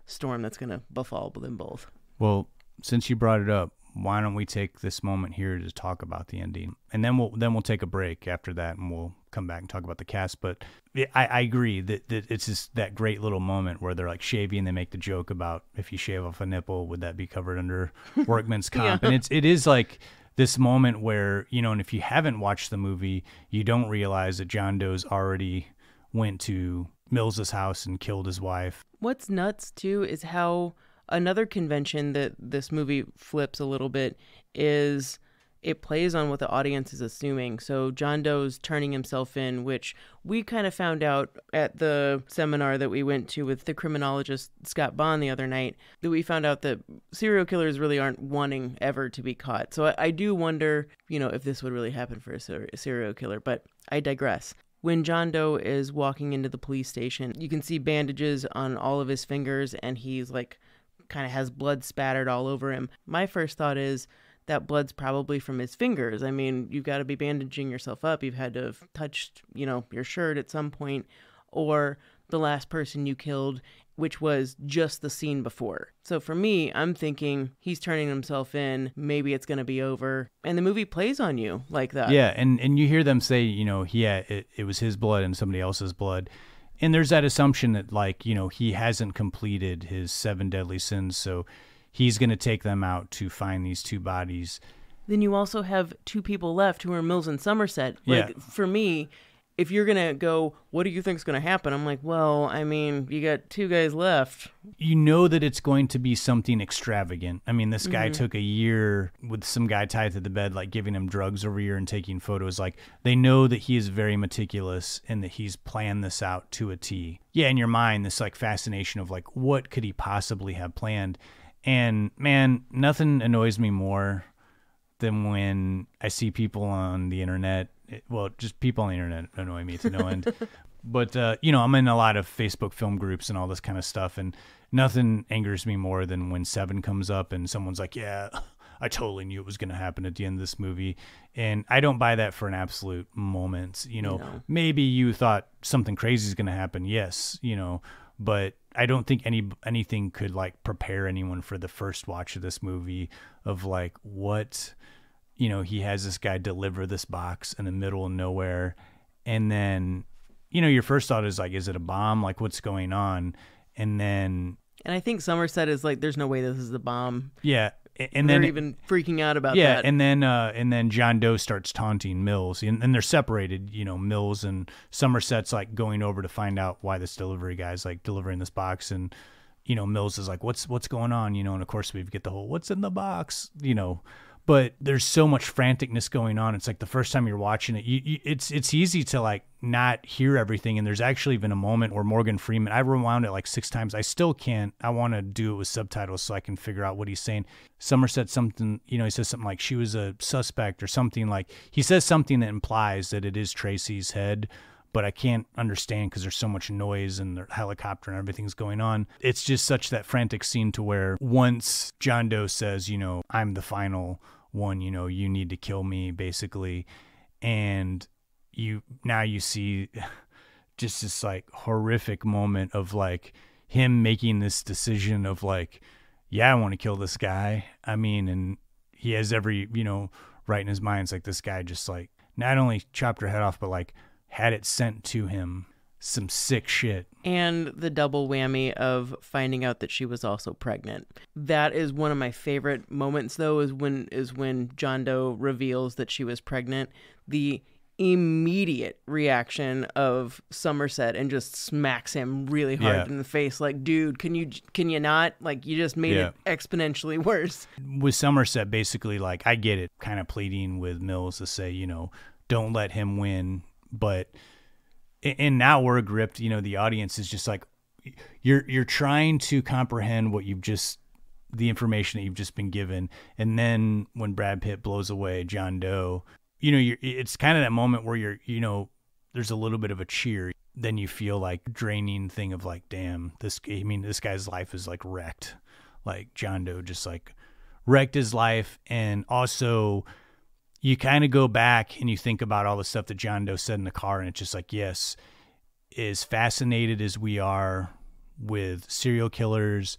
storm that's going to befall them both. Well, since you brought it up, why don't we take this moment here to talk about the ending, and then we'll take a break after that, and we'll come back and talk about the cast. But I agree that it's just that great little moment where they're like shaving. They make the joke about if you shave off a nipple, would that be covered under workman's comp? And it is like this moment where, you know, and if you haven't watched the movie, you don't realize that John Doe's already went to Mills's house and killed his wife. What's nuts too is how another convention that this movie flips a little bit is it plays on what the audience is assuming. So John Doe's turning himself in, which we kind of found out at the seminar that we went to with the criminologist Scott Bond the other night, that we found out that serial killers really aren't wanting ever to be caught. So I do wonder, you know, if this would really happen for a serial killer, but I digress. When John Doe is walking into the police station, you can see bandages on all of his fingers, and he's like kind of has blood spattered all over him. My first thought is that blood's probably from his fingers. I mean, you've got to be bandaging yourself up. You've had to have touched, you know, your shirt at some point, or the last person you killed, which was just the scene before. So for me, I'm thinking he's turning himself in. Maybe it's going to be over. And the movie plays on you like that. Yeah, and you hear them say, you know, it was his blood and somebody else's blood. And there's that assumption that, like, you know, he hasn't completed his 7 deadly sins, so he's going to take them out to find these 2 bodies. Then you also have 2 people left who are Mills and Somerset. Like, yeah. For me, if you're going to go, what do you think's going to happen? I'm like, well, I mean, you got 2 guys left. You know that it's going to be something extravagant. I mean, this guy took a year with some guy tied to the bed, like giving him drugs over a year and taking photos. Like, they know that he is very meticulous and that he's planned this out to a T. Yeah, in your mind, this like fascination of like, what could he possibly have planned? And man, nothing annoys me more than when I see people on the internet. Well, just people on the internet annoy me to no end. But, you know, I'm in a lot of Facebook film groups and all this kind of stuff. And nothing angers me more than when Se7en comes up and someone's like, yeah, I totally knew it was going to happen at the end of this movie. And I don't buy that for an absolute moment. You know, maybe you thought something crazy is going to happen. Yes, you know, but I don't think anything could like prepare anyone for the first watch of this movie of like what, you know, he has this guy deliver this box in the middle of nowhere. And then, you know, your first thought is like, is it a bomb? Like, what's going on? And I think Somerset is like, there's no way this is a bomb. Yeah. And they're then even freaking out about yeah, that. and then John Doe starts taunting Mills, and they're separated. You know, Mills and Somerset's like going over to find out why this delivery guy's like delivering this box, and you know, Mills is like, what's going on? You know, and of course we get the whole what's in the box, you know. But there's so much franticness going on. It's like the first time you're watching it, it's easy to like not hear everything. And there's actually even a moment where Morgan Freeman, I rewound it like 6 times. I still can't. I want to do it with subtitles so I can figure out what he's saying. Somerset something, you know, he says something like she was a suspect or something like he says something that implies that it is Tracy's head. But I can't understand because there's so much noise and the helicopter and everything's going on. It's just such that frantic scene to where once John Doe says, you know, I'm the final one, you know, you need to kill me, basically. And you see just this like horrific moment of like him making this decision of like, yeah, I want to kill this guy. I mean, and he has every, you know, right in his mind. It's like this guy just like not only chopped her head off, but like had it sent to him. Some sick shit. And the double whammy of finding out that she was also pregnant. That is one of my favorite moments, though, is when John Doe reveals that she was pregnant. The immediate reaction of Somerset and just smacks him really hard in the face. Like, dude, can you not? Like, you just made it exponentially worse. With Somerset, basically, like, I get it, kind of pleading with Mills to say, you know, don't let him win, but... And now we're gripped, you know, the audience is just like, you're trying to comprehend the information that you've just been given. And then when Brad Pitt blows away John Doe, it's kind of that moment where there's a little bit of a cheer. Then you feel like draining thing of like, damn, this guy's life is like wrecked. Like John Doe just like wrecked his life. And also you kind of go back and you think about all the stuff that John Doe said in the car, and it's just like, yes, as fascinated as we are with serial killers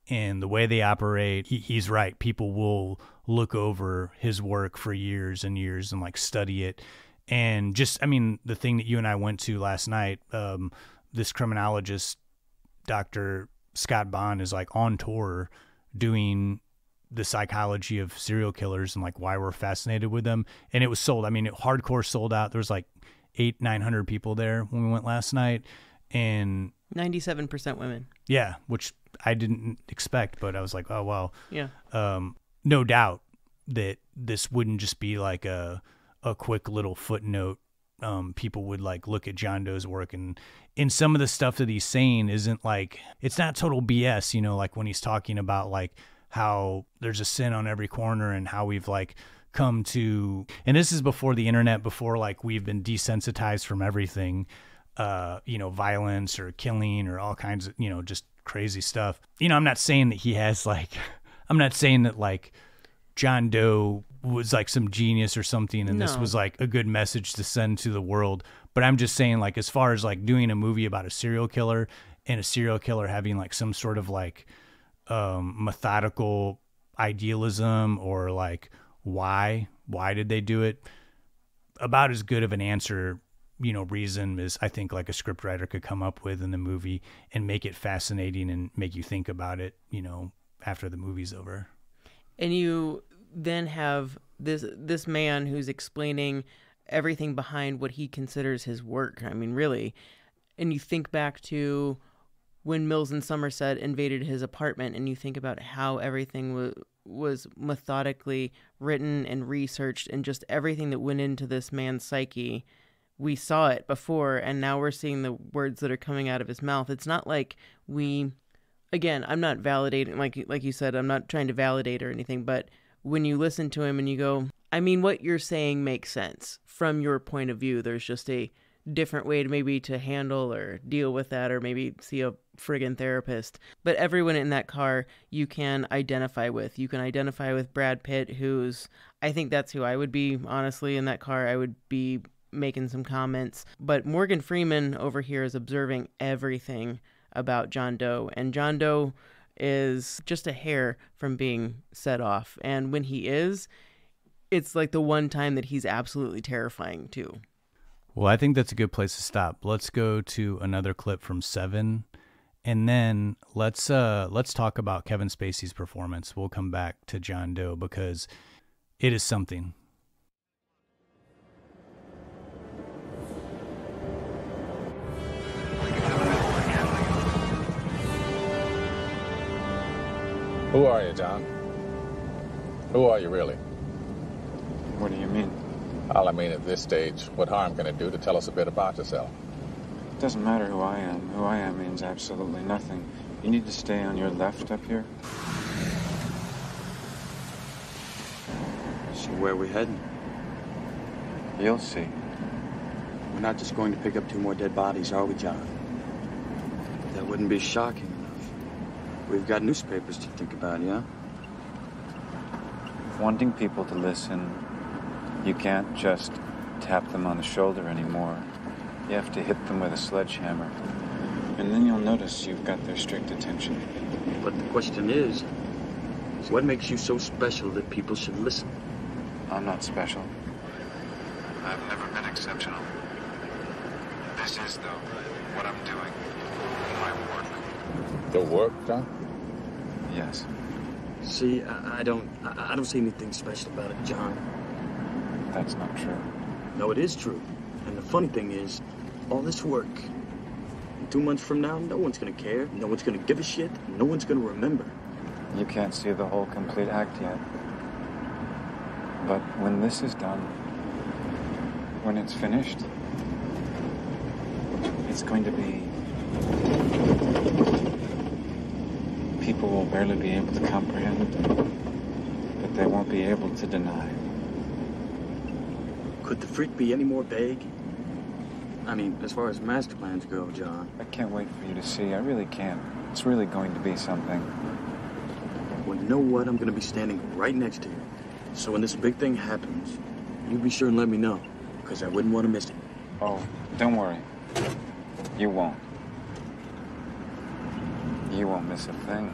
and the way they operate, he's right. People will look over his work for years and years and like study it. And just, the thing that you and I went to last night, this criminologist, Dr. Scott Bond, is like on tour doing the psychology of serial killers and like why we're fascinated with them. And it was sold. Hardcore sold out. There was like 800-900 people there when we went last night, and 97% women. Yeah, which I didn't expect, but I was like, oh wow. Yeah. No doubt that this wouldn't just be like a quick little footnote. People would like look at John Doe's work, and in some of the stuff that he's saying isn't like, it's not total BS, like when he's talking about like how there's a sin on every corner and how we've like come to, and this is before the internet, before like we've been desensitized from everything, violence or killing or all kinds of, just crazy stuff. I'm not saying that he has like, I'm not saying that like John Doe was like some genius or something and this was like a good message to send to the world. But I'm just saying, like, as far as like doing a movie about a serial killer and a serial killer having like some sort of like methodical idealism or like why did they do it, about as good of an answer, reason as I think like a scriptwriter could come up with in the movie and make it fascinating and make you think about it, after the movie's over. And you then have this man who's explaining everything behind what he considers his work. Really. And you think back to when Mills and Somerset invaded his apartment, and you think about how everything was methodically written and researched, and just everything that went into this man's psyche. We saw it before, and now we're seeing the words that are coming out of his mouth. It's not like again, I'm not validating, like you said, I'm not trying to validate or anything, but when you listen to him and you go, what you're saying makes sense from your point of view. There's just a different way to handle or deal with that, or maybe see a friggin' therapist. But everyone in that car you can identify with. You can identify with Brad Pitt, I think that's who I would be, honestly, in that car. I would be making some comments. But Morgan Freeman over here is observing everything about John Doe, and John Doe is just a hair from being set off. And when he is, it's like the one time that he's absolutely terrifying too. Well, I think that's a good place to stop. Let's go to another clip from Se7en, and then let's talk about Kevin Spacey's performance. We'll come back to John Doe because it is something. Who are you, John? Who are you, really? What do you mean? All I mean at this stage, what harm can it do to tell us a bit about yourself? It doesn't matter who I am. Who I am means absolutely nothing. You need to stay on your left up here. So where are we heading? You'll see. We're not just going to pick up 2 more dead bodies, are we, John? That wouldn't be shocking enough. We've got newspapers to think about, yeah? Wanting people to listen, you can't just tap them on the shoulder anymore. You have to hit them with a sledgehammer. And then you'll notice you've got their strict attention. But the question is, what makes you so special that people should listen? I'm not special. I've never been exceptional. This is, though, what I'm doing. My work. The work, John? Yes. See, I don't see anything special about it, John. That's not true. No, it is true. And the funny thing is, all this work, 2 months from now, no one's gonna care. No one's gonna give a shit. No one's gonna remember. You can't see the whole complete act yet. But when this is done, when it's finished, it's going to be... People will barely be able to comprehend, but they won't be able to deny. Could the freak be any more vague? I mean, as far as master plans go, John. I can't wait for you to see. I really can't. It's really going to be something. Well, you know what? I'm going to be standing right next to you. So when this big thing happens, you be sure and let me know, because I wouldn't want to miss it. Oh, don't worry. You won't. You won't miss a thing.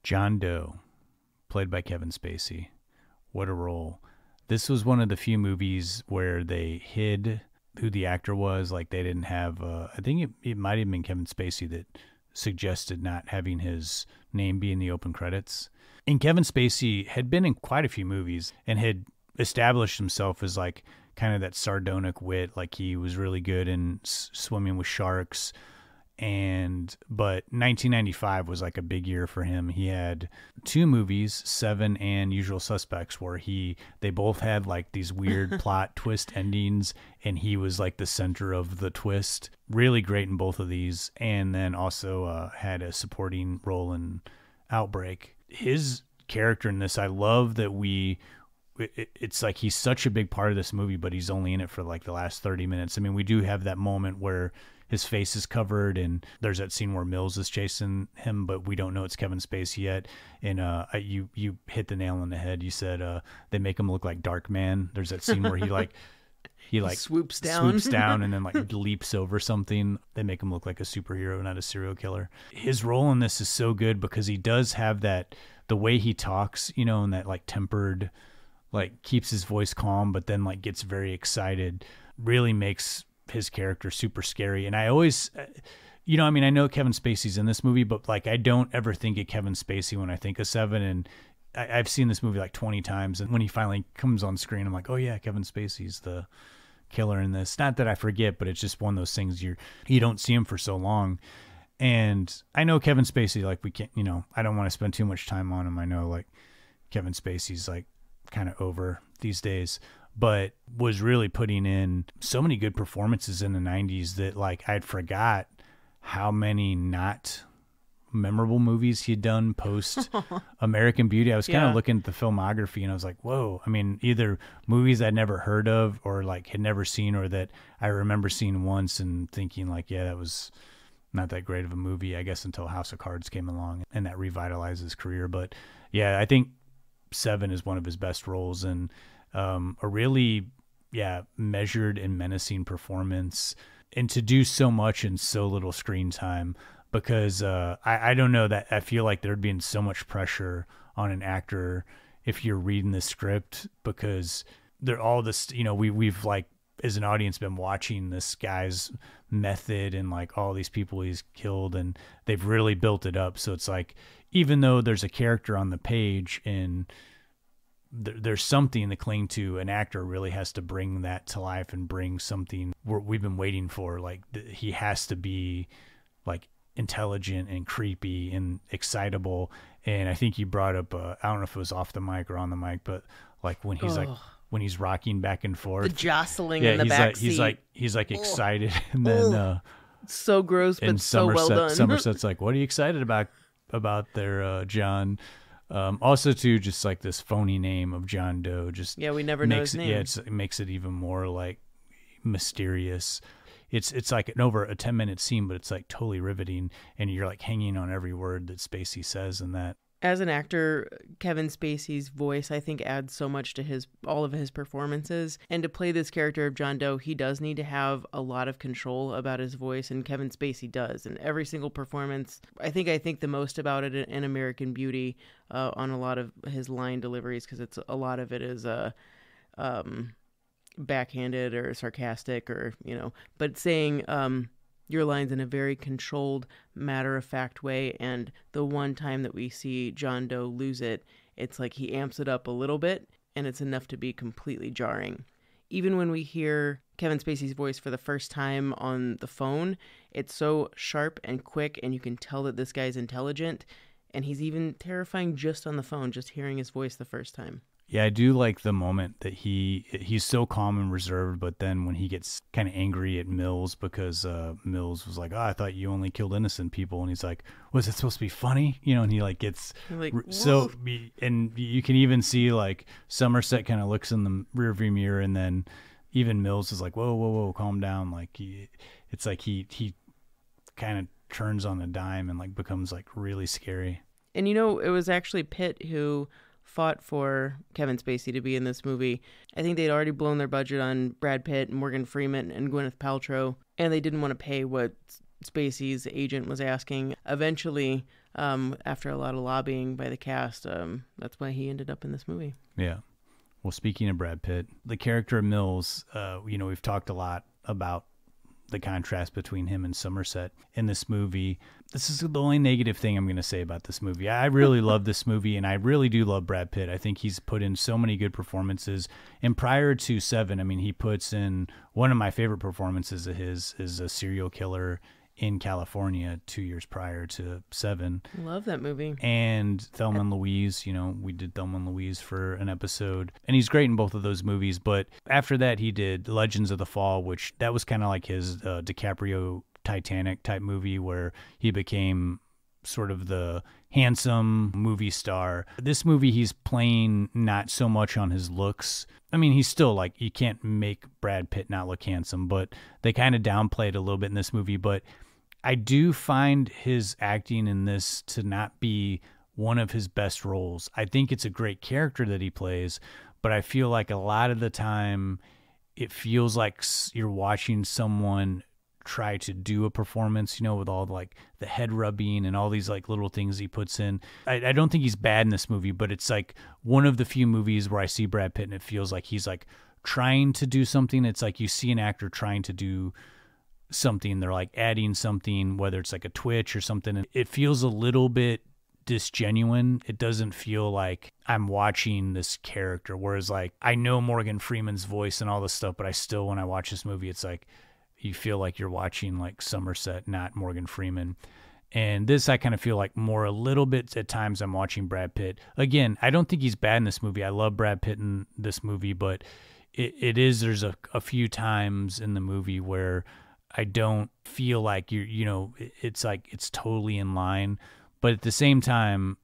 John Doe, played by Kevin Spacey. What a role. This was one of the few movies where they hid who the actor was. Like, they didn't have, I think it might have been Kevin Spacey that suggested not having his name be in the open credits. And Kevin Spacey had been in quite a few movies and had established himself as like kind of that sardonic wit. Like, he was really good in Swimming with Sharks. But 1995 was like a big year for him. He had two movies, Se7en and Usual Suspects, where they both had like these weird plot twist endings, and he was like the center of the twist. Really great in both of these. And then also had a supporting role in Outbreak. His character in this, I love that it's like he's such a big part of this movie, but he's only in it for like the last 30 minutes. I mean, we do have that moment where his face is covered, and there's that scene where Mills is chasing him, but we don't know it's Kevin Spacey yet. And you hit the nail on the head. You said they make him look like Darkman. There's that scene where he swoops down and then like leaps over something. They make him look like a superhero, not a serial killer. His role in this is so good because he does have the way he talks, and that like tempered, like keeps his voice calm, but then like gets very excited, really makes his character super scary. And I always, I mean, I know Kevin Spacey's in this movie, but like, I don't ever think of Kevin Spacey when I think of Se7en. And I've seen this movie like 20 times. And when he finally comes on screen, I'm like, oh yeah, Kevin Spacey's the killer in this. Not that I forget, but it's just one of those things you don't see him for so long. And I know Kevin Spacey, like we can't, I don't want to spend too much time on him. I know like Kevin Spacey's like kind of over these days, but was really putting in so many good performances in the 90s that like I'd forgot how many not memorable movies he'd done post American Beauty. I was kind of looking at the filmography and I was like, whoa. I mean, either movies I'd never heard of or like had never seen, or that I remember seeing once and thinking like, yeah, that was not that great of a movie, I guess, until House of Cards came along and that revitalized his career. But yeah, I think Se7en is one of his best roles, and a really, measured and menacing performance, and to do so much in so little screen time, because I don't know, that I feel like there'd been so much pressure on an actor if you're reading the script, because they're all this, we've like, as an audience, been watching this guy's method and like all these people he's killed, and they've really built it up. So it's like, even though there's a character on the page and there's something to cling to, an actor really has to bring that to life and bring something we've been waiting for. Like he has to be like intelligent and creepy and excitable. And I think you brought up, I don't know if it was off the mic or on the mic, but like when he's when he's rocking back and forth, the jostling in the back seat. He's like excited. And then, so gross, but so well done. Somerset's like, what are you excited about there, John? Also too, just like this phony name of John Doe, we never know his name. It makes it even more like mysterious. It's like over a 10-minute scene, but it's like totally riveting, and you're like hanging on every word that Spacey says in that. As an actor, Kevin Spacey's voice, I think, adds so much to all of his performances. And to play this character of John Doe, he does need to have a lot of control about his voice, and Kevin Spacey does. And every single performance, I think the most about it in American Beauty, on a lot of his line deliveries, because a lot of it is backhanded or sarcastic, or but saying your lines in a very controlled, matter-of-fact way. And the one time that we see John Doe lose it, it's like he amps it up a little bit, and it's enough to be completely jarring. Even when we hear Kevin Spacey's voice for the first time on the phone, it's so sharp and quick, and you can tell that this guy's intelligent, and he's even terrifying just on the phone, just hearing his voice the first time. Yeah, I do like the moment that he's so calm and reserved, but then when he gets kind of angry at Mills because Mills was like, "Oh, I thought you only killed innocent people," and he's like, "Was it supposed to be funny?" And he like gets like, so, and you can even see like Somerset kind of looks in the rearview mirror, and then even Mills is like, "Whoa, whoa, whoa, calm down!" Like it's like he kind of turns on a dime and like becomes like really scary. And it was actually Pitt who fought for Kevin Spacey to be in this movie. I think they'd already blown their budget on Brad Pitt, Morgan Freeman, and Gwyneth Paltrow, and they didn't want to pay what Spacey's agent was asking. Eventually, after a lot of lobbying by the cast, that's why he ended up in this movie. Yeah. Well, speaking of Brad Pitt, the character of Mills, we've talked a lot about the contrast between him and Somerset in this movie. This is the only negative thing I'm going to say about this movie. I really love this movie, and I really do love Brad Pitt. I think he's put in so many good performances. And prior to Se7en, I mean, he puts in one of my favorite performances of his is a serial killer in California 2 years prior to Se7en. Love that movie. And Thelma and Louise, we did Thelma and Louise for an episode. And he's great in both of those movies. But after that, he did Legends of the Fall, which that was kind of like his DiCaprio Titanic type movie where he became sort of the handsome movie star. This movie, he's playing not so much on his looks. I mean, he's still like, you can't make Brad Pitt not look handsome, but they kind of downplayed a little bit in this movie. But I do find his acting in this to not be one of his best roles. I think it's a great character that he plays, but I feel like a lot of the time it feels like you're watching someone try to do a performance, with all the head rubbing and all these like little things he puts in. I don't think he's bad in this movie, but it's like one of the few movies where I see Brad Pitt and it feels like he's like trying to do something. It's like you see an actor trying to do something, they're like adding something, whether it's like a twitch or something, and it feels a little bit disgenuine. It doesn't feel like I'm watching this character, whereas like I know Morgan Freeman's voice and all this stuff, but I still, when I watch this movie, it's like you feel like you're watching like Somerset, not Morgan Freeman. And this, I kind of feel like more a little bit at times I'm watching Brad Pitt. Again, I don't think he's bad in this movie. I love Brad Pitt in this movie, but there's a few times in the movie where I don't feel like it's like it's totally in line. But at the same time,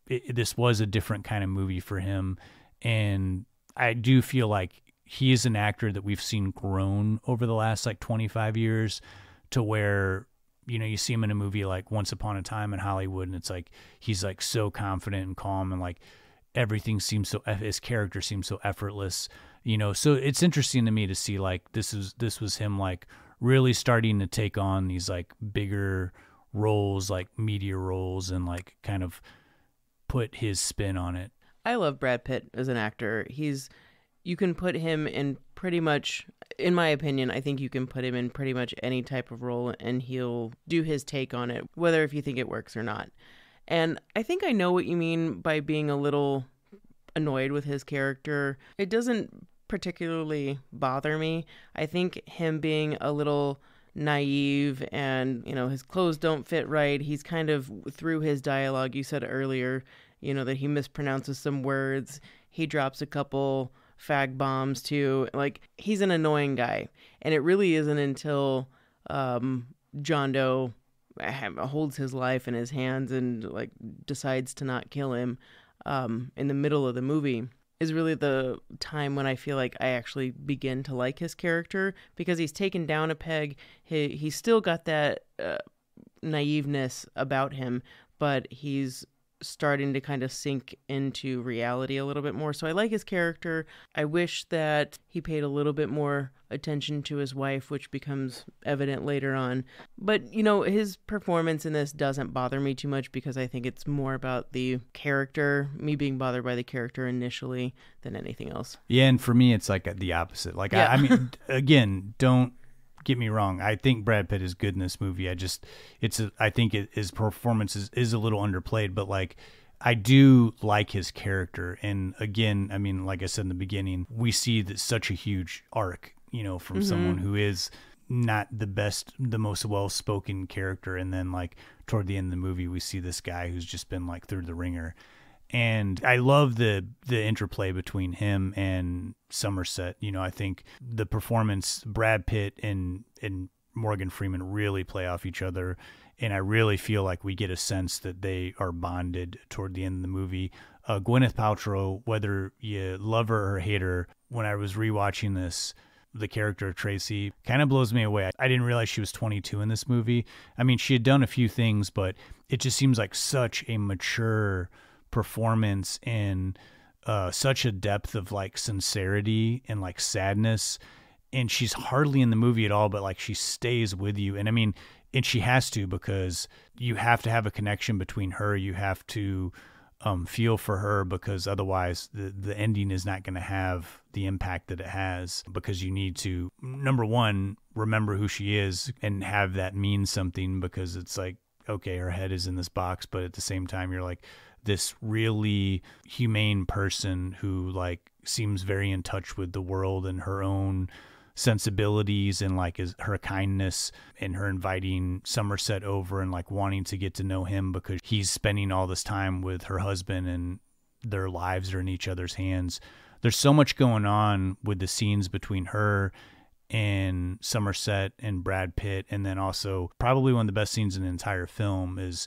this was a different kind of movie for him. And I do feel like he is an actor that we've seen grown over the last like 25 years to where, you see him in a movie like Once Upon a Time in Hollywood, and it's like he's like so confident and calm, and like everything seems so, his character seems so effortless, So it's interesting to me to see like this was him like really starting to take on these like bigger roles, like media roles, and like kind of put his spin on it. I love Brad Pitt as an actor. You can put him in pretty much, in my opinion, I think you can put him in pretty much any type of role and he'll do his take on it, whether if you think it works or not. And I think I know what you mean by being a little annoyed with his character. It doesn't particularly bother me. I think him being a little naive and, his clothes don't fit right. He's kind of, through his dialogue, you said earlier, that he mispronounces some words. He drops a couple fag bombs too. Like, he's an annoying guy. And it really isn't until John Doe holds his life in his hands and like decides to not kill him in the middle of the movie is really the time when I feel like I actually begin to like his character, because he's taken down a peg. He's still got that naiveness about him, but he's starting to kind of sink into reality a little bit more. So I like his character. I wish that he paid a little bit more attention to his wife, which becomes evident later on. But, his performance in this doesn't bother me too much because I think it's more about the character, me being bothered by the character initially than anything else. Yeah, and for me, it's like the opposite. Like, yeah. I mean, again, don't get me wrong. I think Brad Pitt is good in this movie. I think his performance is a little underplayed, but like, I do like his character. And again, I mean, like I said in the beginning, we see that such a huge arc, from someone who is not the most well-spoken character. And then like toward the end of the movie, we see this guy who's just been like through the ringer. And I love the interplay between him and Somerset. You know, I think the performance, Brad Pitt and Morgan Freeman really play off each other. And I really feel like we get a sense that they are bonded toward the end of the movie. Gwyneth Paltrow, whether you love her or hate her, when I was rewatching this, the character of Tracy kind of blows me away. I didn't realize she was 22 in this movie. I mean, she had done a few things, but it just seems like such a mature performance and such a depth of like sincerity and like sadness. And she's hardly in the movie at all, but like she stays with you. And I mean, and she has to, because you have to have a connection between her. You have to feel for her, because otherwise the ending is not going to have the impact that it has, because you need to, number one, remember who she is and have that mean something, because it's like, okay, her head is in this box, but at the same time, you're like this really humane person who like seems very in touch with the world and her own sensibilities, and like her kindness, and her inviting Somerset over and like wanting to get to know him because he's spending all this time with her husband and their lives are in each other's hands. There's so much going on with the scenes between her and Somerset and Brad Pitt. And then also probably one of the best scenes in the entire film is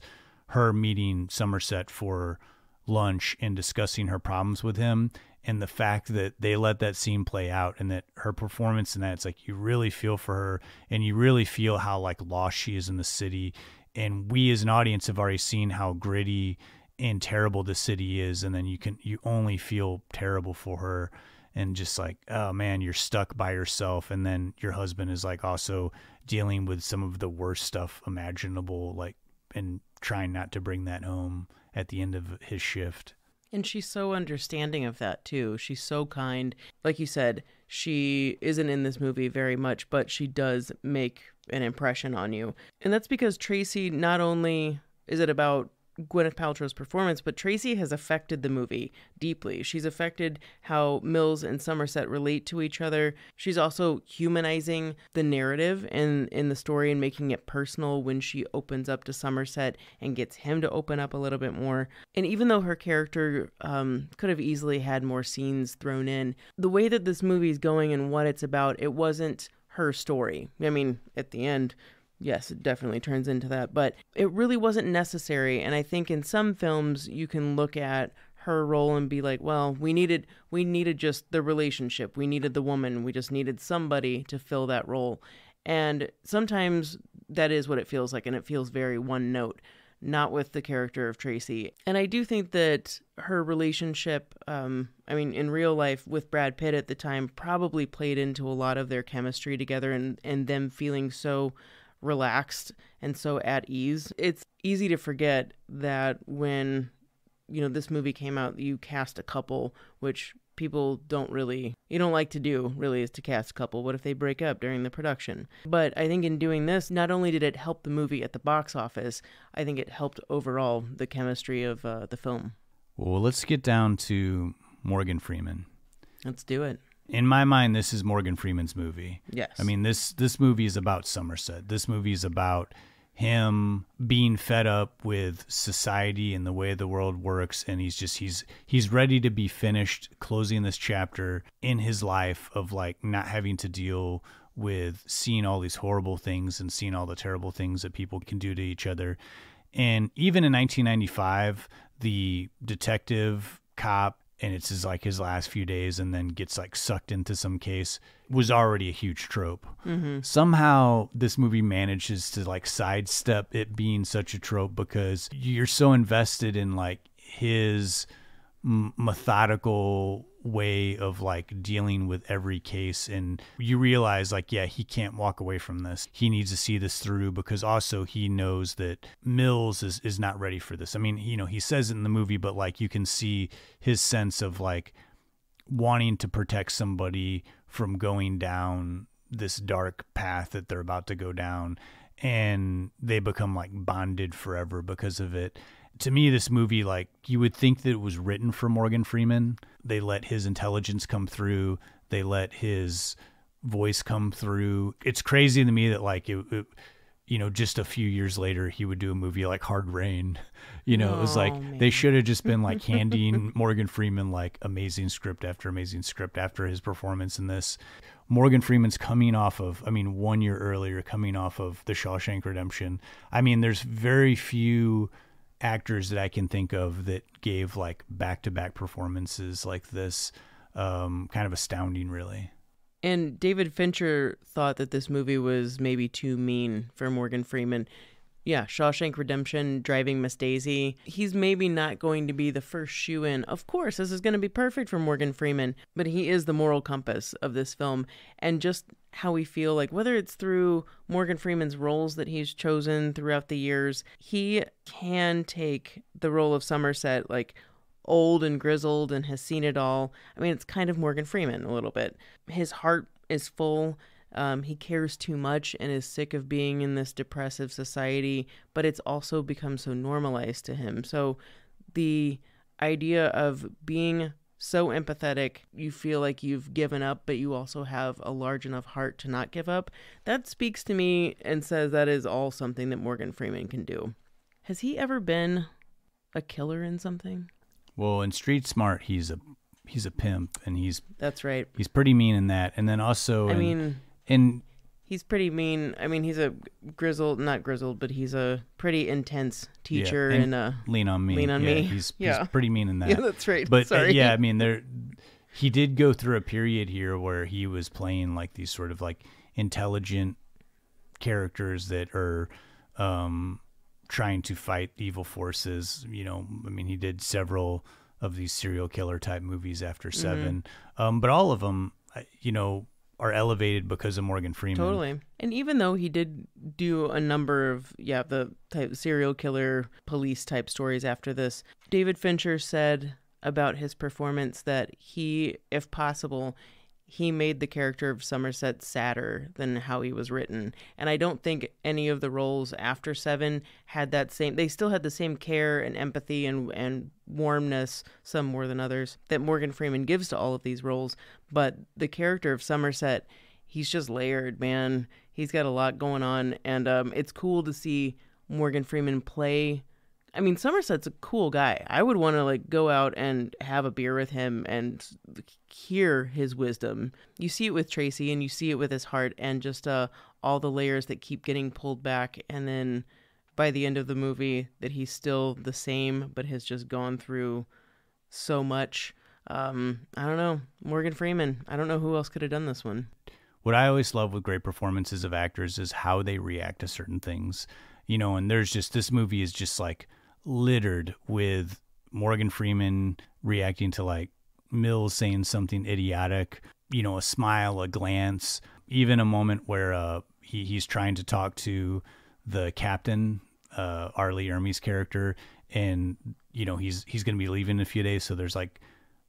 her meeting Somerset for lunch and discussing her problems with him. And the fact that they let that scene play out, and that her performance in that, it's like you really feel for her, and you really feel how like lost she is in the city. And we as an audience have already seen how gritty and terrible the city is. And then you only feel terrible for her, and just like, oh man, you're stuck by yourself. And then your husband is like also dealing with some of the worst stuff imaginable, like, and trying not to bring that home at the end of his shift. And she's so understanding of that, too. She's so kind. Like you said, she isn't in this movie very much, but she does make an impression on you. And that's because Tracy, not only is it about Gwyneth Paltrow's performance, but Tracy has affected the movie deeply. She's affected how Mills and Somerset relate to each other. She's also humanizing the narrative in the story and making it personal when she opens up to Somerset and gets him to open up a little bit more. And even though her character could have easily had more scenes thrown in, the way that this movie is going and what it's about, it wasn't her story. I mean, at the end, yes, it definitely turns into that, but it really wasn't necessary. And I think in some films you can look at her role and be like, well, we needed just the relationship. We needed the woman. We just needed somebody to fill that role. And sometimes that is what it feels like, and it feels very one note, not with the character of Tracy. And I do think that her relationship, in real life with Brad Pitt at the time probably played into a lot of their chemistry together and them feeling so relaxed and so at ease. It's easy to forget that when, this movie came out, you cast a couple, which people don't like to do, really, is to cast a couple. What if they break up during the production? But I think in doing this, not only did it help the movie at the box office, I think it helped overall the chemistry of the film. Well, let's get down to Morgan Freeman. Let's do it. In my mind, this is Morgan Freeman's movie. Yes. I mean, this movie is about Somerset. This movie is about him being fed up with society and the way the world works, and he's ready to be finished closing this chapter in his life of like not having to deal with seeing all these horrible things and seeing all the terrible things that people can do to each other. And even in 1995, the detective cop, and it's his last few days, and then gets like sucked into some case, was already a huge trope. Mm-hmm. Somehow this movie manages to like sidestep it being such a trope, because you're so invested in like his methodical way of like dealing with every case, and you realize like, yeah, he can't walk away from this. He needs to see this through, because also he knows that Mills is not ready for this. I mean, he says it in the movie, but like you can see his sense of like wanting to protect somebody from going down this dark path that they're about to go down, and they become like bonded forever because of it. To me, this movie, like, you would think that it was written for Morgan Freeman. They let his intelligence come through. They let his voice come through. It's crazy to me that, like, just a few years later, he would do a movie like Hard Rain. It was like, man. they should have just been like handing Morgan Freeman like amazing script after his performance in this. Morgan Freeman's coming off of, 1 year earlier, coming off of The Shawshank Redemption. There's very few actors that I can think of that gave like back-to-back performances like this. Kind of astounding, really. And David Fincher thought that this movie was maybe too mean for Morgan Freeman. Yeah, Shawshank Redemption, Driving Miss Daisy. He's maybe not going to be the first shoe-in. Of course, this is going to be perfect for Morgan Freeman, but he is the moral compass of this film. And just how we feel, like whether it's through Morgan Freeman's roles that he's chosen throughout the years, he can take the role of Somerset, like old and grizzled and has seen it all. It's kind of Morgan Freeman a little bit. His heart is full. He cares too much and is sick of being in this depressive society, but it's also become so normalized to him. So the idea of being so empathetic, you feel like you've given up, but you also have a large enough heart to not give up, that speaks to me and says that is all something that Morgan Freeman can do. Has he ever been a killer in something? Well, in Street Smart, he's a pimp, and that's right. He's pretty mean in that, and then also he's pretty mean. He's a not grizzled, but he's a pretty intense teacher. Yeah, and in Lean on Me. He's pretty mean in that. Yeah, that's right. But sorry. He did go through a period here where he was playing like these sort of like intelligent characters that are trying to fight evil forces. He did several of these serial killer type movies after Se7en, but all of them, are elevated because of Morgan Freeman. Totally. And even though he did do a number of the type serial killer police type stories after this, David Fincher said about his performance that he, if possible, he made the character of Somerset sadder than how he was written. And I don't think any of the roles after Se7en had that same, they still had the same care and empathy and warmness, some more than others, that Morgan Freeman gives to all of these roles. But the character of Somerset, he's just layered, man. He's got a lot going on. And it's cool to see Morgan Freeman play. Somerset's a cool guy. I would want to go out and have a beer with him and hear his wisdom. You see it with Tracy and you see it with his heart and just all the layers that keep getting pulled back. And then by the end of the movie that he's still the same, but has just gone through so much. I don't know. Morgan Freeman. I don't know who else could have done this one. What I always love with great performances of actors is how they react to certain things. And there's just, this movie is just like littered with Morgan Freeman reacting to like Mills saying something idiotic, a smile, a glance, even a moment where he's trying to talk to the captain, Arlie Ermey's character, and he's going to be leaving in a few days, so there's like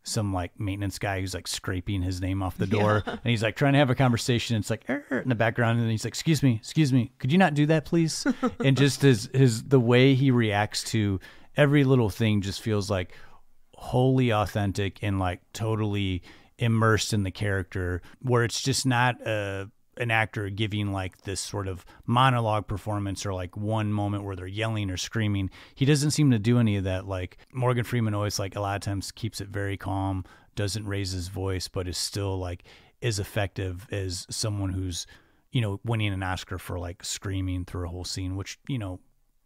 some like maintenance guy who's like scraping his name off the door, and he's like trying to have a conversation. It's like in the background, and he's like, excuse me, could you not do that, please? And just the way he reacts to every little thing just feels like wholly authentic and like totally immersed in the character, where it's just not an actor giving like this sort of monologue performance or like one moment where they're yelling or screaming. He doesn't seem to do any of that. Like Morgan Freeman always like a lot of times keeps it very calm, doesn't raise his voice, but is still like as effective as someone who's, winning an Oscar for like screaming through a whole scene, which,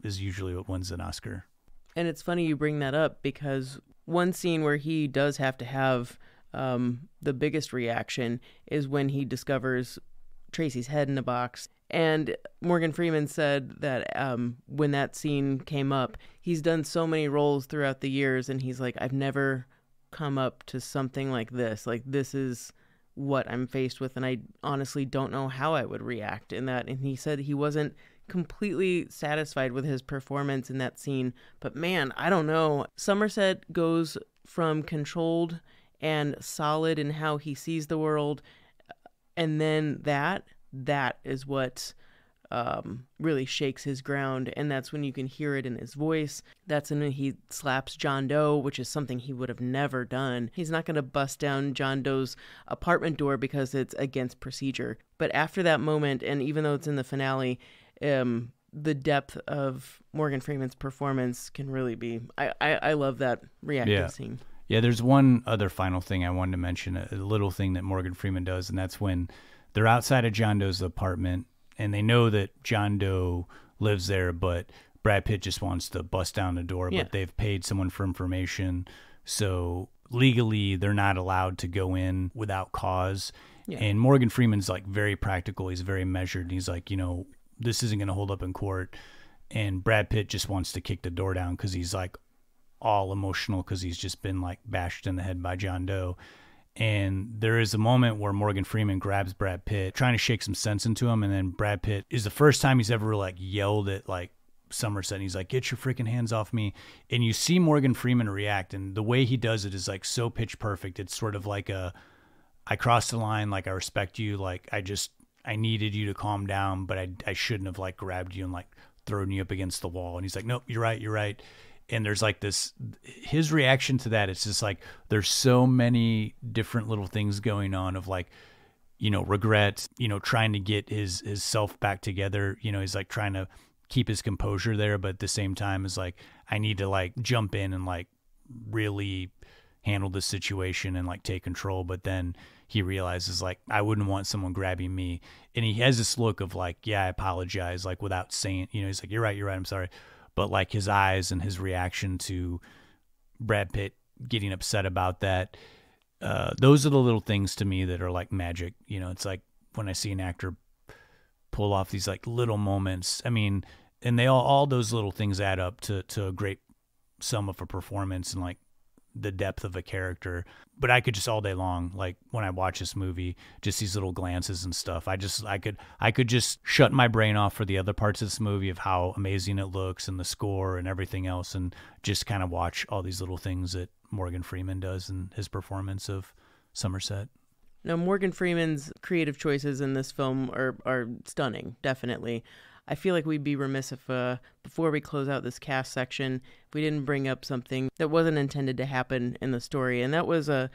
is usually what wins an Oscar. And it's funny you bring that up, because one scene where he does have to have the biggest reaction is when he discovers Tracy's head in a box. And Morgan Freeman said that when that scene came up, he's done so many roles throughout the years, and he's like, I've never come up to something like this. Like, this is what I'm faced with, and I honestly don't know how I would react in that. And he said he wasn't completely satisfied with his performance in that scene. But man, I don't know. Somerset goes from controlled and solid in how he sees the world, and then that is what really shakes his ground. And that's when you can hear it in his voice. That's when he slaps John Doe, which is something he would have never done. He's not going to bust down John Doe's apartment door because it's against procedure. But after that moment, and even though it's in the finale, the depth of Morgan Freeman's performance can really be. I love that reacting scene. Yeah, there's one other final thing I wanted to mention, a little thing that Morgan Freeman does, and that's when they're outside of John Doe's apartment, and they know that John Doe lives there, but Brad Pitt just wants to bust down the door, but they've paid someone for information, so legally they're not allowed to go in without cause. Yeah. And Morgan Freeman's like very practical. He's very measured. And he's like, this isn't going to hold up in court. And Brad Pitt just wants to kick the door down because he's like all emotional because he's just been like bashed in the head by John Doe. And there is a moment where Morgan Freeman grabs Brad Pitt, trying to shake some sense into him. And then Brad Pitt is the first time he's ever like yelled at like Somerset. And he's like, get your freaking hands off me. And you see Morgan Freeman react. And the way he does it is like so pitch perfect. It's sort of like I crossed the line, like I respect you, like I needed you to calm down, but I shouldn't have like grabbed you and like thrown you up against the wall. And he's like, nope, you're right. And there's like his reaction to that, it's just like there's so many different little things going on of like, regret, trying to get his self back together. He's like trying to keep his composure there, but at the same time is like, I need to like jump in and like really handle this situation and like take control. But then he realizes like, I wouldn't want someone grabbing me. And he has this look of like, yeah, I apologize, like without saying, he's like, you're right, I'm sorry. But like his eyes and his reaction to Brad Pitt getting upset about that, those are the little things to me that are like magic. It's like when I see an actor pull off these like little moments, I mean, and they all those little things add up to a great sum of a performance and like the depth of a character. But I could just all day long, like when I watch this movie, just these little glances and stuff, I could just shut my brain off for the other parts of this movie of how amazing it looks and the score and everything else, and just kind of watch all these little things that Morgan Freeman does in his performance of Somerset. Now, Morgan Freeman's creative choices in this film are stunning, definitely. I feel like we'd be remiss if, before we close out this cast section, if we didn't bring up something that wasn't intended to happen in the story. And that was a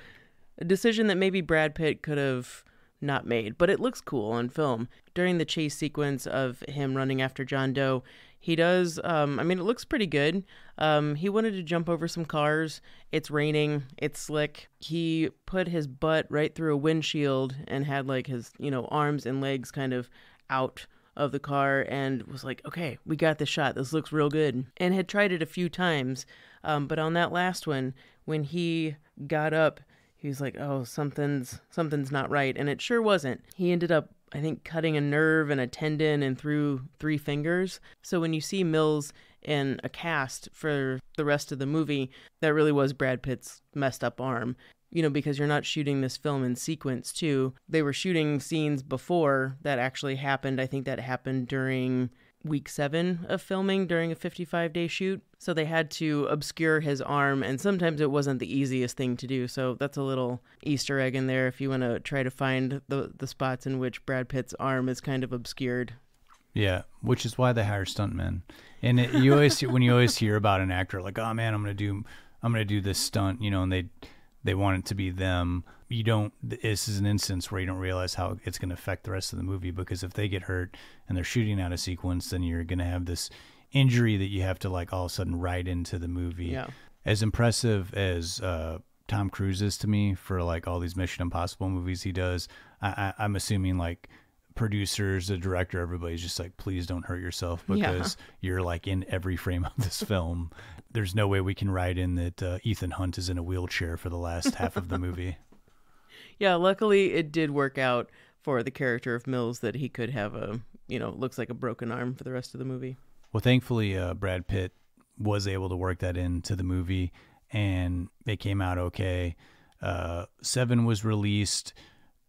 decision that maybe Brad Pitt could have not made, but it looks cool on film. During the chase sequence of him running after John Doe, he does, it looks pretty good. He wanted to jump over some cars. It's raining. It's slick. He put his butt right through a windshield and had like his, arms and legs kind of out of the car and was like, okay, we got this shot. This looks real good. And had tried it a few times. But on that last one, when he got up, he was like, oh, something's not right. And it sure wasn't. He ended up, I think, cutting a nerve and a tendon and through 3 fingers. So when you see Mills in a cast for the rest of the movie, that really was Brad Pitt's messed up arm. Because you're not shooting this film in sequence too. They were shooting scenes before that actually happened. I think that happened during week 7 of filming during a 55-day shoot. So they had to obscure his arm, and sometimes it wasn't the easiest thing to do. So that's a little Easter egg in there if you want to try to find the spots in which Brad Pitt's arm is kind of obscured. Yeah, which is why they hire stuntmen. And you always hear about an actor like, oh man, I'm gonna do this stunt, and they want it to be them. This is an instance where you don't realize how it's going to affect the rest of the movie, because if they get hurt and they're shooting out of sequence, then you're going to have this injury that you have to like all of a sudden write into the movie. Yeah. As impressive as Tom Cruise is to me for like all these Mission Impossible movies he does, I'm assuming like producers, the director, everybody's just like, please don't hurt yourself, because you're like in every frame of this film. There's no way we can write in that Ethan Hunt is in a wheelchair for the last half of the movie. Yeah, luckily it did work out for the character of Mills that he could have looks like a broken arm for the rest of the movie. Well, thankfully, Brad Pitt was able to work that into the movie, and it came out okay. Se7en was released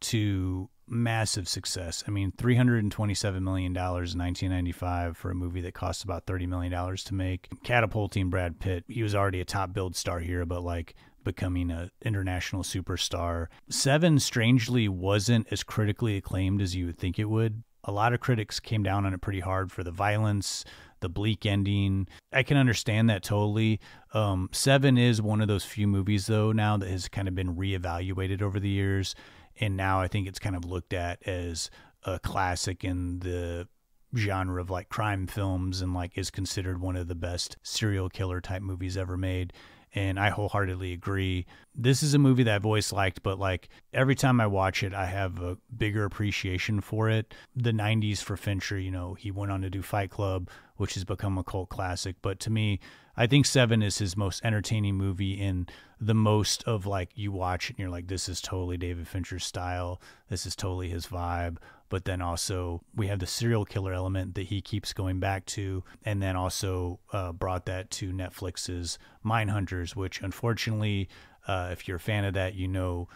to massive success. I mean, $327 million in 1995 for a movie that cost about $30 million to make. Catapulting Brad Pitt. He was already a top billed star here, but like becoming an international superstar. Se7en strangely wasn't as critically acclaimed as you would think it would. A lot of critics came down on it pretty hard for the violence, the bleak ending. I can understand that totally. Se7en is one of those few movies though now that has kind of been reevaluated over the years. And now I think it's kind of looked at as a classic in the genre of like crime films and like is considered one of the best serial killer type movies ever made. And I wholeheartedly agree. This is a movie that I've always liked, but like every time I watch it, I have a bigger appreciation for it. The 90s for Fincher, you know, he went on to do Fight Club, which has become a cult classic. But to me, I think Seven is his most entertaining movie, and the most of like you watch it and you're like, this is totally David Fincher's style. This is totally his vibe. But then also we have the serial killer element that he keeps going back to, and then also brought that to Netflix's Mindhunters, which unfortunately, if you're a fan of that, you know,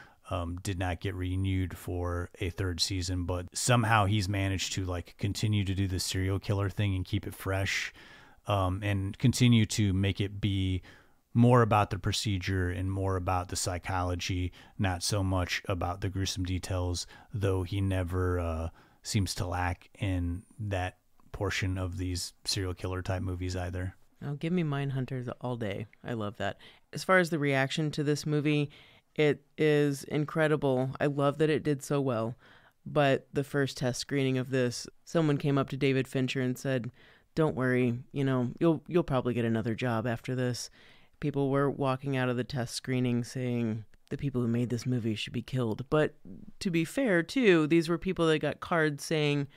did not get renewed for a third season. But somehow he's managed to like continue to do the serial killer thing and keep it fresh, and continue to make it be more about the procedure and more about the psychology, not so much about the gruesome details, though he never seems to lack in that portion of these serial killer type movies either. Oh, give me Mindhunters all day. I love that. As far as the reaction to this movie, it is incredible. I love that it did so well. But the first test screening of this, someone came up to David Fincher and said, "Don't worry, you know, you'll probably get another job after this." People were walking out of the test screening saying the people who made this movie should be killed. But to be fair, too, these were people that got cards saying,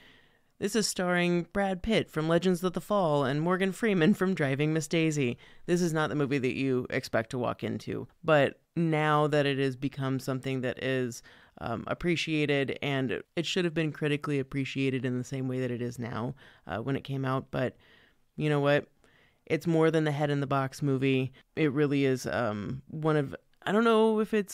this is starring Brad Pitt from Legends of the Fall and Morgan Freeman from Driving Miss Daisy. This is not the movie that you expect to walk into. But now that it has become something that is appreciated, and it should have been critically appreciated in the same way that it is now when it came out. But you know what? It's more than the head in the box movie. It really is one of, I don't know if it's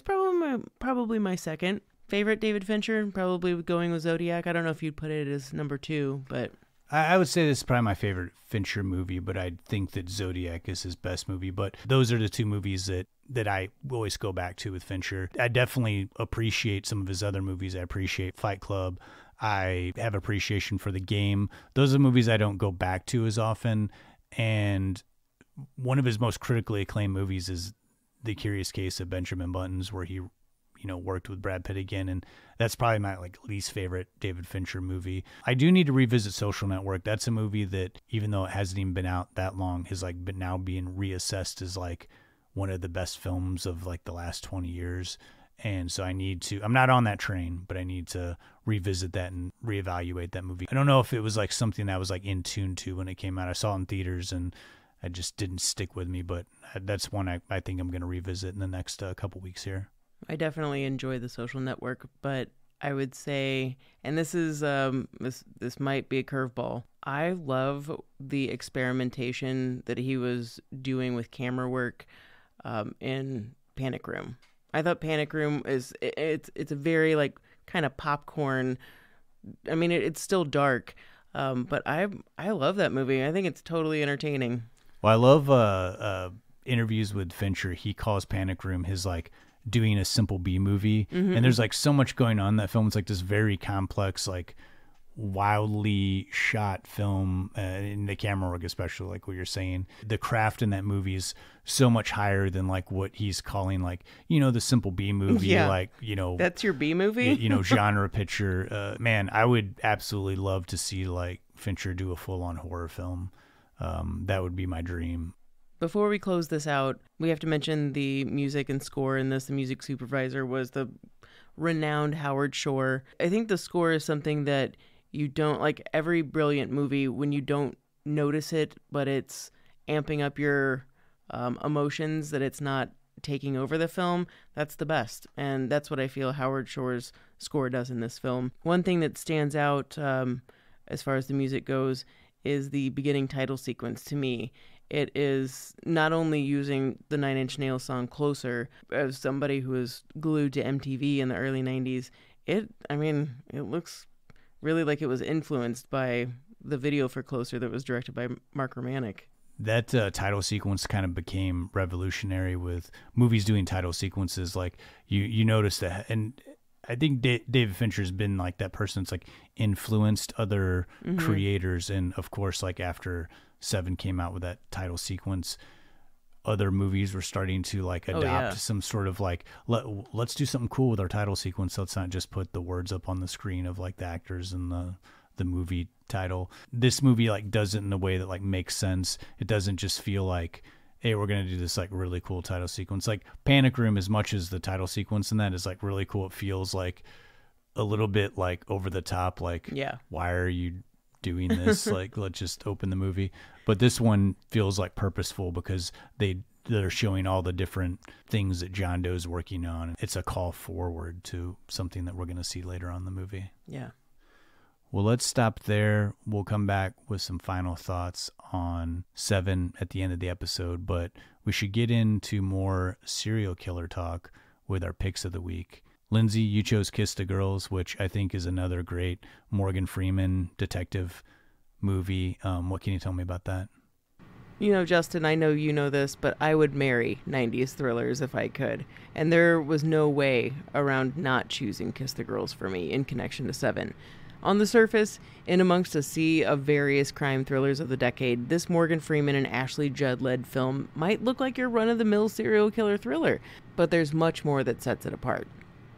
probably my second favorite David Fincher, probably going with Zodiac. I don't know if you'd put it as number 2, but I would say this is probably my favorite Fincher movie, but I think that Zodiac is his best movie. But those are the two movies that I always go back to with Fincher. I definitely appreciate some of his other movies. I appreciate Fight Club. I have appreciation for The Game. Those are movies I don't go back to as often. And one of his most critically acclaimed movies is The Curious Case of Benjamin Button's, where he, you know, worked with Brad Pitt again. And that's probably my like least favorite David Fincher movie. I do need to revisit Social Network. That's a movie that, even though it hasn't even been out that long, has like been now being reassessed as like one of the best films of like the last 20 years. And so I'm not on that train, but I need to revisit that and reevaluate that movie. I don't know if it was like something that I was like in tune to when it came out. I saw it in theaters and I just didn't stick with me, but that's one I think I'm going to revisit in the next couple weeks here. I definitely enjoy The Social Network, but I would say, and this is this might be a curveball, I love the experimentation that he was doing with camera work in Panic Room. I thought Panic Room it's a very like kind of popcorn. I mean, it's still dark, but I love that movie. I think it's totally entertaining. Well, I love interviews with Fincher. He calls Panic Room his like doing a simple B movie, and there's like so much going on in that film. It's like this very complex, like wildly shot film, in the camera work, especially like what you're saying. The craft in that movie is so much higher than like what he's calling like, you know, the simple B movie. Yeah. Like, you know, that's your B movie, you know, genre picture. Man, I would absolutely love to see like Fincher do a full-on horror film. That would be my dream. Before we close this out, we have to mention the music and score in this. The music supervisor was the renowned Howard Shore. I think the score is something that you don't, like every brilliant movie, when you don't notice it, but it's amping up your emotions, that it's not taking over the film, that's the best. And that's what I feel Howard Shore's score does in this film. One thing that stands out as far as the music goes is the beginning title sequence to me. It is not only using the Nine Inch Nails song Closer. As somebody who was glued to MTV in the early 90s, it looks really like it was influenced by the video for Closer that was directed by Mark Romanek. That title sequence kind of became revolutionary with movies doing title sequences. Like you notice that, and I think David Fincher's been like that person that's like influenced other creators. And of course, like after Seven came out with that title sequence, other movies were starting to like adopt some sort of like, let's do something cool with our title sequence. Let's not just put the words up on the screen of like the actors and the movie title. This movie like does it in a way that like makes sense. It doesn't just feel like, hey, we're going to do this like really cool title sequence. Like Panic Room, as much as the title sequence in that is like really cool, it feels like a little bit like over the top, like, yeah, why are you doing this? Like, let's just open the movie. But this one feels like purposeful because they're showing all the different things that John Doe's working on. It's a call forward to something that we're going to see later on in the movie. Yeah. Well, let's stop there. We'll come back with some final thoughts on Se7en at the end of the episode, but we should get into more serial killer talk with our picks of the week. Lindsay, you chose Kiss the Girls, which I think is another great Morgan Freeman detective movie. What can you tell me about that? You know, Justin, I know you know this, but I would marry 90s thrillers if I could. And there was no way around not choosing Kiss the Girls for me in connection to Se7en. On the surface, in amongst a sea of various crime thrillers of the decade, this Morgan Freeman and Ashley Judd-led film might look like your run-of-the-mill serial killer thriller, but there's much more that sets it apart.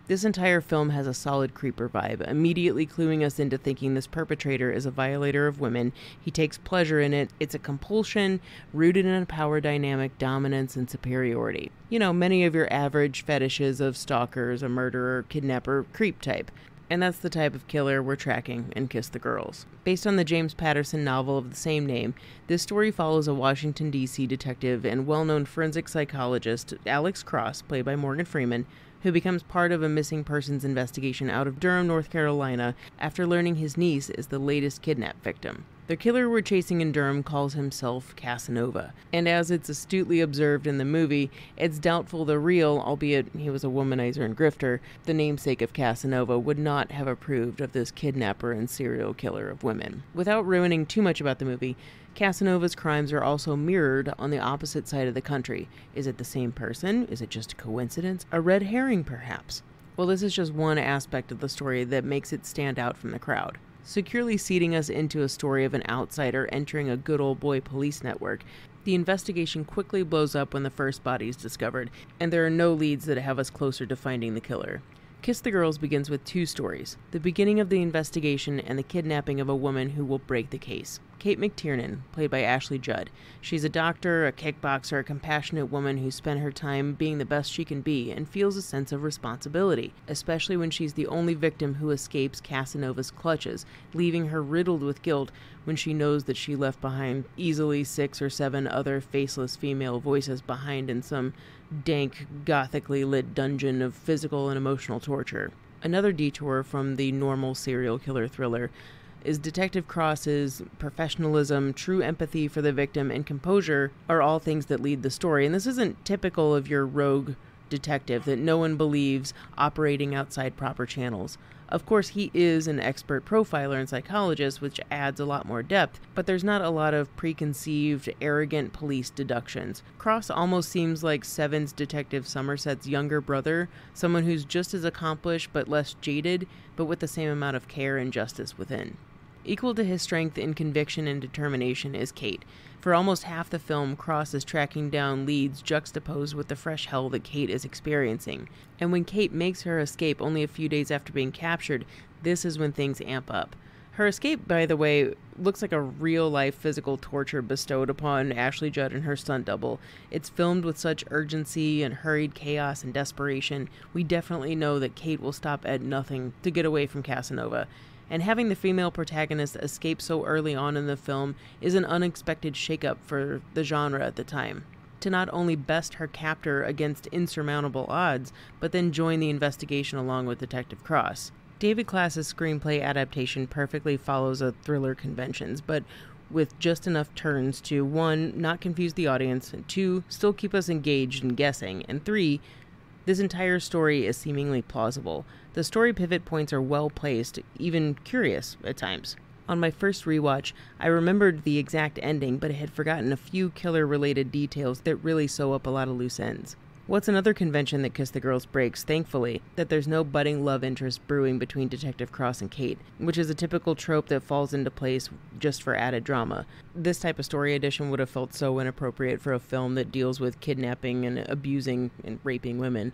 This entire film has a solid creeper vibe, immediately cluing us into thinking this perpetrator is a violator of women. He takes pleasure in it. It's a compulsion rooted in a power dynamic, dominance, and superiority. You know, many of your average fetishes of stalkers, a murderer, kidnapper, creep type. And that's the type of killer we're tracking in Kiss the Girls. Based on the James Patterson novel of the same name, this story follows a Washington, D.C. detective and well-known forensic psychologist, Alex Cross, played by Morgan Freeman, who becomes part of a missing persons investigation out of Durham, North Carolina, after learning his niece is the latest kidnap victim. The killer we're chasing in Durham calls himself Casanova, and as it's astutely observed in the movie, it's doubtful the real, albeit he was a womanizer and grifter, the namesake of Casanova would not have approved of this kidnapper and serial killer of women. Without ruining too much about the movie, Casanova's crimes are also mirrored on the opposite side of the country. Is it the same person? Is it just a coincidence? A red herring, perhaps? Well, this is just one aspect of the story that makes it stand out from the crowd. Securely seeding us into a story of an outsider entering a good old boy police network, the investigation quickly blows up when the first body is discovered, and there are no leads that have us closer to finding the killer. Kiss the Girls begins with two stories, the beginning of the investigation and the kidnapping of a woman who will break the case. Kate McTiernan, played by Ashley Judd. She's a doctor, a kickboxer, a compassionate woman who spent her time being the best she can be and feels a sense of responsibility, especially when she's the only victim who escapes Casanova's clutches, leaving her riddled with guilt when she knows that she left behind easily 6 or 7 other faceless female voices behind in some dank, gothically lit dungeon of physical and emotional torture. Another detour from the normal serial killer thriller is Detective Cross's professionalism, true empathy for the victim, and composure are all things that lead the story. And this isn't typical of your rogue detective that no one believes operating outside proper channels. Of course, he is an expert profiler and psychologist, which adds a lot more depth, but there's not a lot of preconceived, arrogant police deductions. Cross almost seems like Se7en's Detective Somerset's younger brother, someone who's just as accomplished but less jaded, but with the same amount of care and justice within. Equal to his strength in conviction and determination is Kate. For almost half the film, Cross is tracking down leads juxtaposed with the fresh hell that Kate is experiencing. And when Kate makes her escape only a few days after being captured, this is when things amp up. Her escape, by the way, looks like a real-life physical torture bestowed upon Ashley Judd and her stunt double. It's filmed with such urgency and hurried chaos and desperation. We definitely know that Kate will stop at nothing to get away from Casanova. And having the female protagonist escape so early on in the film is an unexpected shakeup for the genre at the time. To not only best her captor against insurmountable odds, but then join the investigation along with Detective Cross. David Klass's screenplay adaptation perfectly follows a thriller conventions, but with just enough turns to 1, not confuse the audience, 2, still keep us engaged and guessing, and 3, this entire story is seemingly plausible. The story pivot points are well placed, even curious at times. On my first rewatch, I remembered the exact ending, but I had forgotten a few killer-related details that really sew up a lot of loose ends. What's another convention that Kiss the Girls breaks, thankfully, that there's no budding love interest brewing between Detective Cross and Kate, which is a typical trope that falls into place just for added drama. This type of story addition would have felt so inappropriate for a film that deals with kidnapping and abusing and raping women.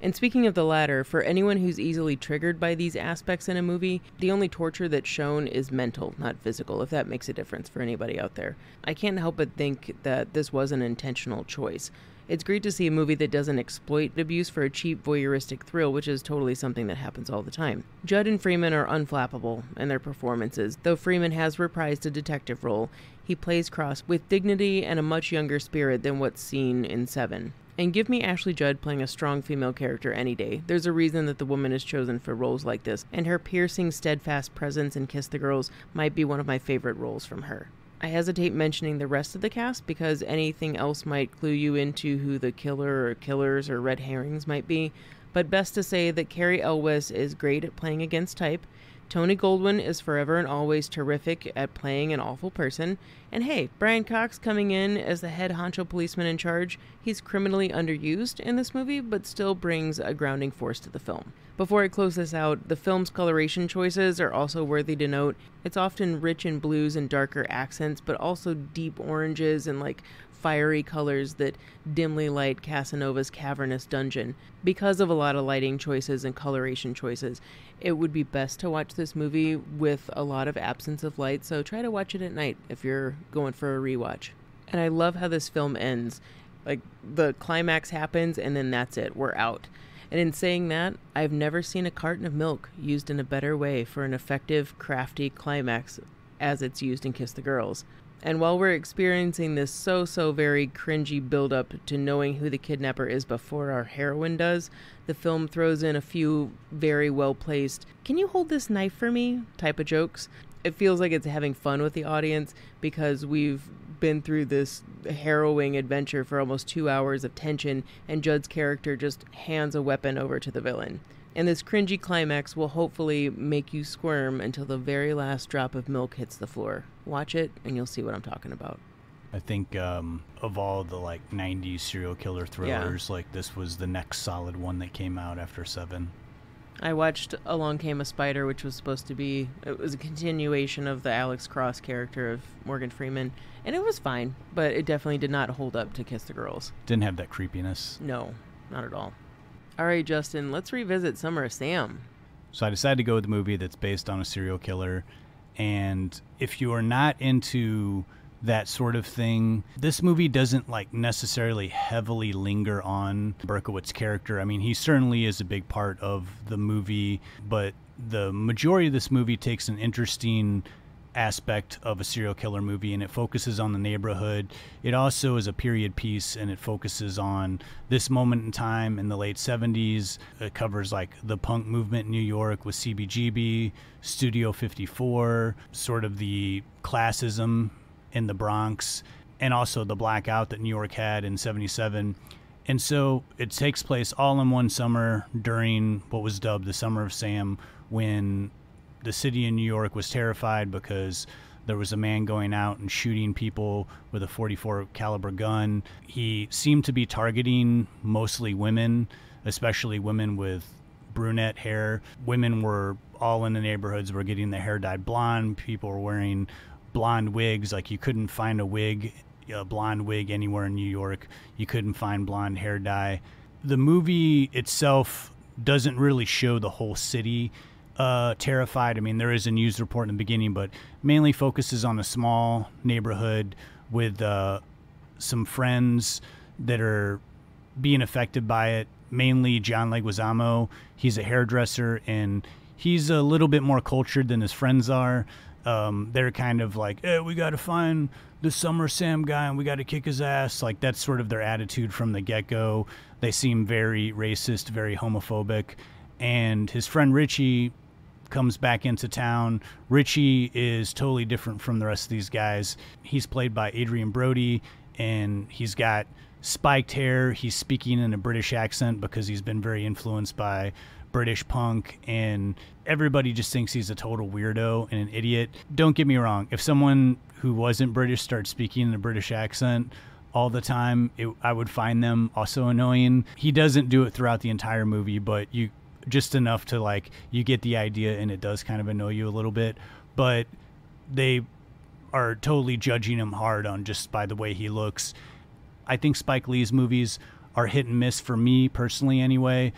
And speaking of the latter, for anyone who's easily triggered by these aspects in a movie, the only torture that's shown is mental, not physical, if that makes a difference for anybody out there. I can't help but think that this was an intentional choice. It's great to see a movie that doesn't exploit abuse for a cheap voyeuristic thrill, which is totally something that happens all the time. Judd and Freeman are unflappable in their performances. Though Freeman has reprised a detective role, he plays Cross with dignity and a much younger spirit than what's seen in Se7en. And give me Ashley Judd playing a strong female character any day. There's a reason that the woman is chosen for roles like this, and her piercing, steadfast presence in Kiss the Girls might be one of my favorite roles from her. I hesitate mentioning the rest of the cast because anything else might clue you into who the killer or killers or red herrings might be, but best to say that Carrie Elwes is great at playing against type, Tony Goldwyn is forever and always terrific at playing an awful person, and hey, Brian Cox coming in as the head honcho policeman in charge, he's criminally underused in this movie, but still brings a grounding force to the film. Before I close this out, the film's coloration choices are also worthy to note. It's often rich in blues and darker accents, but also deep oranges and fiery colors that dimly light Casanova's cavernous dungeon. Because of a lot of lighting choices and coloration choices, it would be best to watch this movie with a lot of absence of light, so try to watch it at night if you're going for a rewatch. And I love how this film ends. The climax happens and then that's it, we're out. And in saying that, I've never seen a carton of milk used in a better way for an effective, crafty climax as it's used in Kiss the Girls. And while we're experiencing this so very cringy build-up to knowing who the kidnapper is before our heroine does, the film throws in a few very well-placed, "can you hold this knife for me?" type of jokes. It feels like it's having fun with the audience because we've been through this harrowing adventure for almost 2 hours of tension, and Judd's character just hands a weapon over to the villain. And this cringy climax will hopefully make you squirm until the very last drop of milk hits the floor. Watch it and you'll see what I'm talking about. I think of all the 90s serial killer thrillers, this was the next solid one that came out after Se7en. I watched Along Came a Spider, which was supposed to be, it was a continuation of the Alex Cross character of Morgan Freeman, and it was fine, but it definitely did not hold up to Kiss the Girls. Didn't have that creepiness. No, not at all. All right, Justin, let's revisit Summer of Sam. So I decided to go with a movie that's based on a serial killer. And if you are not into that sort of thing, this movie doesn't necessarily heavily linger on Berkowitz's character. I mean, he certainly is a big part of the movie, but the majority of this movie takes an interesting aspect of a serial killer movie, and it focuses on the neighborhood. It also is a period piece, and it focuses on this moment in time in the late 70s. It covers the punk movement in New York with CBGB, Studio 54, sort of the classism in the Bronx, and also the blackout that New York had in 77. And so it takes place all in one summer during what was dubbed the Summer of Sam, when the city in New York was terrified because there was a man going out and shooting people with a .44 caliber gun. He seemed to be targeting mostly women, especially women with brunette hair. Women were all in the neighborhoods were getting their hair dyed blonde. People were wearing blonde wigs. You couldn't find a blonde wig anywhere in New York. You couldn't find blonde hair dye. The movie itself doesn't really show the whole city terrified. I mean, there is a news report in the beginning, but mainly focuses on a small neighborhood with some friends that are being affected by it. Mainly John Leguizamo. He's a hairdresser, and he's a little bit more cultured than his friends are. They're kind of hey, we got to find the Summer Sam guy and we got to kick his ass. That's sort of their attitude from the get-go. They seem very racist, very homophobic. And his friend Richie comes back into town. Richie is totally different from the rest of these guys. He's played by Adrian Brody, and he's got spiked hair. He's speaking in a British accent because he's been very influenced by British punk, and everybody just thinks he's a total weirdo and an idiot. Don't get me wrong. If someone who wasn't British starts speaking in a British accent all the time, I would find them also annoying. He doesn't do it throughout the entire movie, but just enough to you get the idea, and it does kind of annoy you a little bit. But they are totally judging him hard on just by the way he looks. I think Spike Lee's movies are hit and miss for me personally anyway.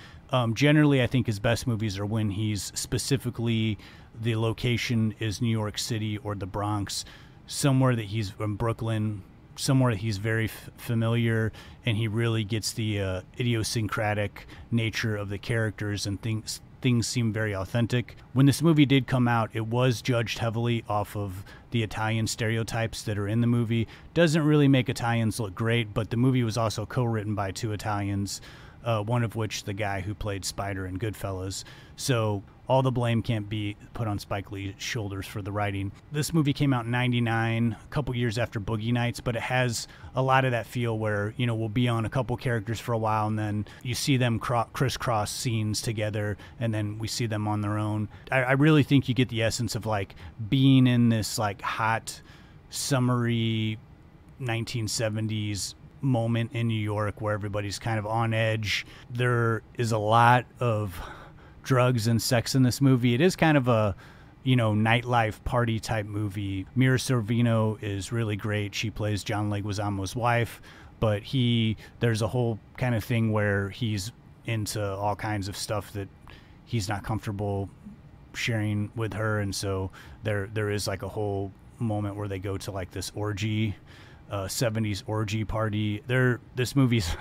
Generally, I think his best movies are when he's specifically, the location is New York City or the Bronx, somewhere that he's from Brooklyn, somewhere that he's very familiar, and he really gets the idiosyncratic nature of the characters, and things seem very authentic. When this movie did come out, it was judged heavily off of the Italian stereotypes that are in the movie. Doesn't really make Italians look great, but the movie was also co-written by 2 Italians, one of which the guy who played Spider in Goodfellas. So all the blame can't be put on Spike Lee's shoulders for the writing. This movie came out in 99, a couple years after Boogie Nights, but it has a lot of that feel where, you know, we'll be on a couple characters for a while, and then you see them crisscross scenes together, and then we see them on their own. I really think you get the essence of, like, being in this, like, hot, summery 1970s moment in New York where everybody's kind of on edge. There is a lot of drugs and sex in this movie. It is kind of a, you know, nightlife party type movie. Mira Sorvino is really great. She plays John Leguizamo's wife, but there's a whole kind of thing where he's into all kinds of stuff that he's not comfortable sharing with her, and so there is like a whole moment where they go to like this orgy, 70s orgy party. This movie's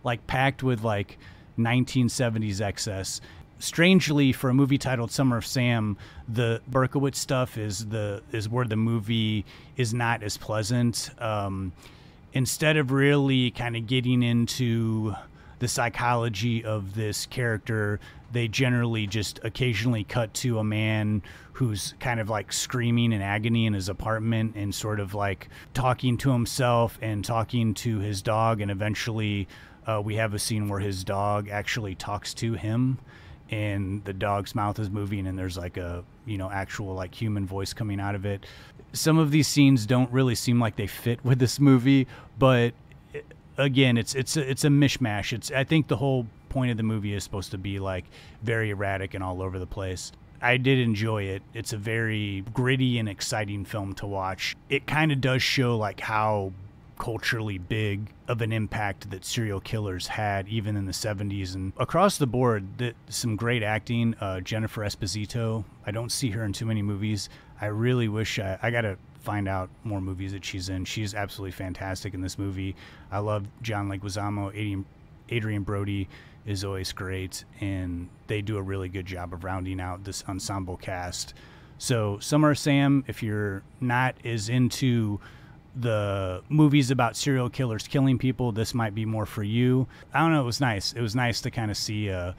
like packed with like 1970s excess. Strangely, for a movie titled Summer of Sam, the Berkowitz stuff is where the movie is not as pleasant. Instead of really kind of getting into the psychology of this character, they generally just occasionally cut to a man who's kind of like screaming in agony in his apartment and sort of like talking to himself and talking to his dog. And eventually we have a scene where his dog actually talks to him, and the dog's mouth is moving, and there's like a, you know, actual like human voice coming out of it. Some of these scenes don't really seem like they fit with this movie, but again, it's a mishmash. I think the whole point of the movie is supposed to be like very erratic and all over the place. I did enjoy it. It's a very gritty and exciting film to watch. It kind of does show like how culturally big of an impact that serial killers had even in the 70s, and across the board some great acting. Jennifer Esposito, I don't see her in too many movies. I really wish I gotta find out more movies that she's in. She's absolutely fantastic in this movie. I love John Leguizamo. Adrian Brody is always great, and they do a really good job of rounding out this ensemble cast. So Summer of Sam, if you're not as into the movies about serial killers killing people, this might be more for you. I don't know, it was nice. It was nice to kind of see a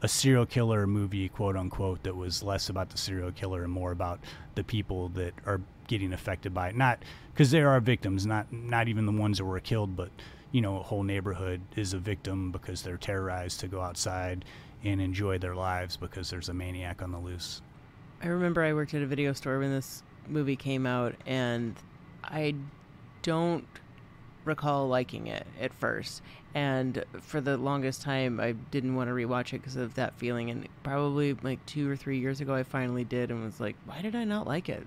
serial killer movie, quote unquote, that was less about the serial killer and more about the people that are getting affected by it. Not because there are victims, not even the ones that were killed, but, you know, a whole neighborhood is a victim because they're terrorized to go outside and enjoy their lives because there's a maniac on the loose. I remember I worked at a video store when this movie came out, and I don't recall liking it at first, and for the longest time I didn't want to rewatch it because of that feeling, and probably like 2 or 3 years ago I finally did and was like, why did I not like it?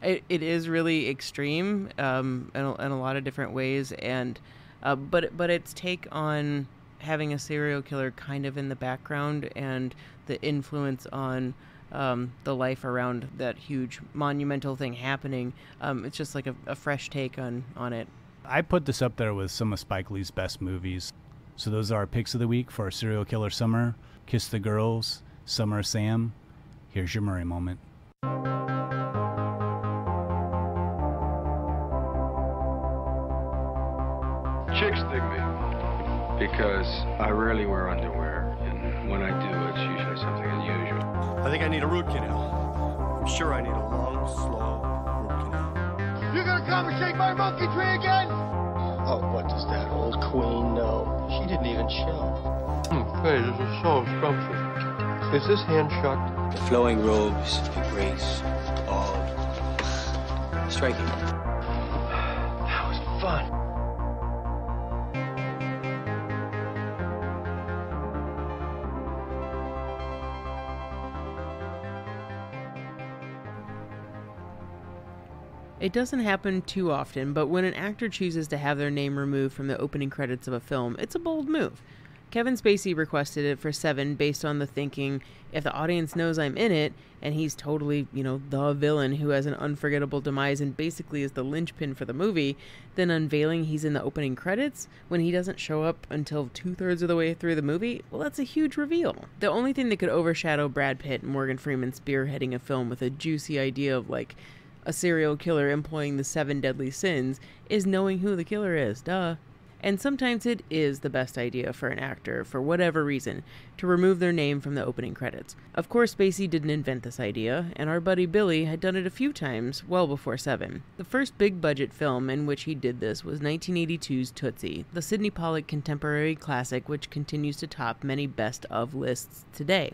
It is really extreme in a lot of different ways, and but its take on having a serial killer kind of in the background and the influence on the life around that huge monumental thing happening. It's just like a fresh take on it. I put this up there with some of Spike Lee's best movies. So those are our picks of the week for our serial killer summer: Kiss the Girls, Summer of Sam. Here's your Murray moment. Chicks dig me because I rarely wear underwear, and when I do, it's usually something unusual. I think I need a root canal. I'm sure I need a long, slow root canal. You gonna come and shake my monkey tree again? Oh, what does that old queen know? She didn't even show. Hey, this is so scrumptious. Is this hand shucked? The flowing robes, the grace, all striking. That was fun. It doesn't happen too often, but when an actor chooses to have their name removed from the opening credits of a film, it's a bold move. Kevin Spacey requested it for Se7en based on the thinking, if the audience knows I'm in it, and he's totally, the villain who has an unforgettable demise and basically is the linchpin for the movie, then unveiling he's in the opening credits when he doesn't show up until 2/3 of the way through the movie, well, that's a huge reveal. The only thing that could overshadow Brad Pitt and Morgan Freeman spearheading a film with a juicy idea of, like, a serial killer employing the 7 deadly sins is knowing who the killer is, duh. And sometimes it is the best idea for an actor, for whatever reason, to remove their name from the opening credits. Of course, Spacey didn't invent this idea, and our buddy Billy had done it a few times, well before Se7en. The first big-budget film in which he did this was 1982's Tootsie, the Sidney Pollack contemporary classic which continues to top many best-of lists today.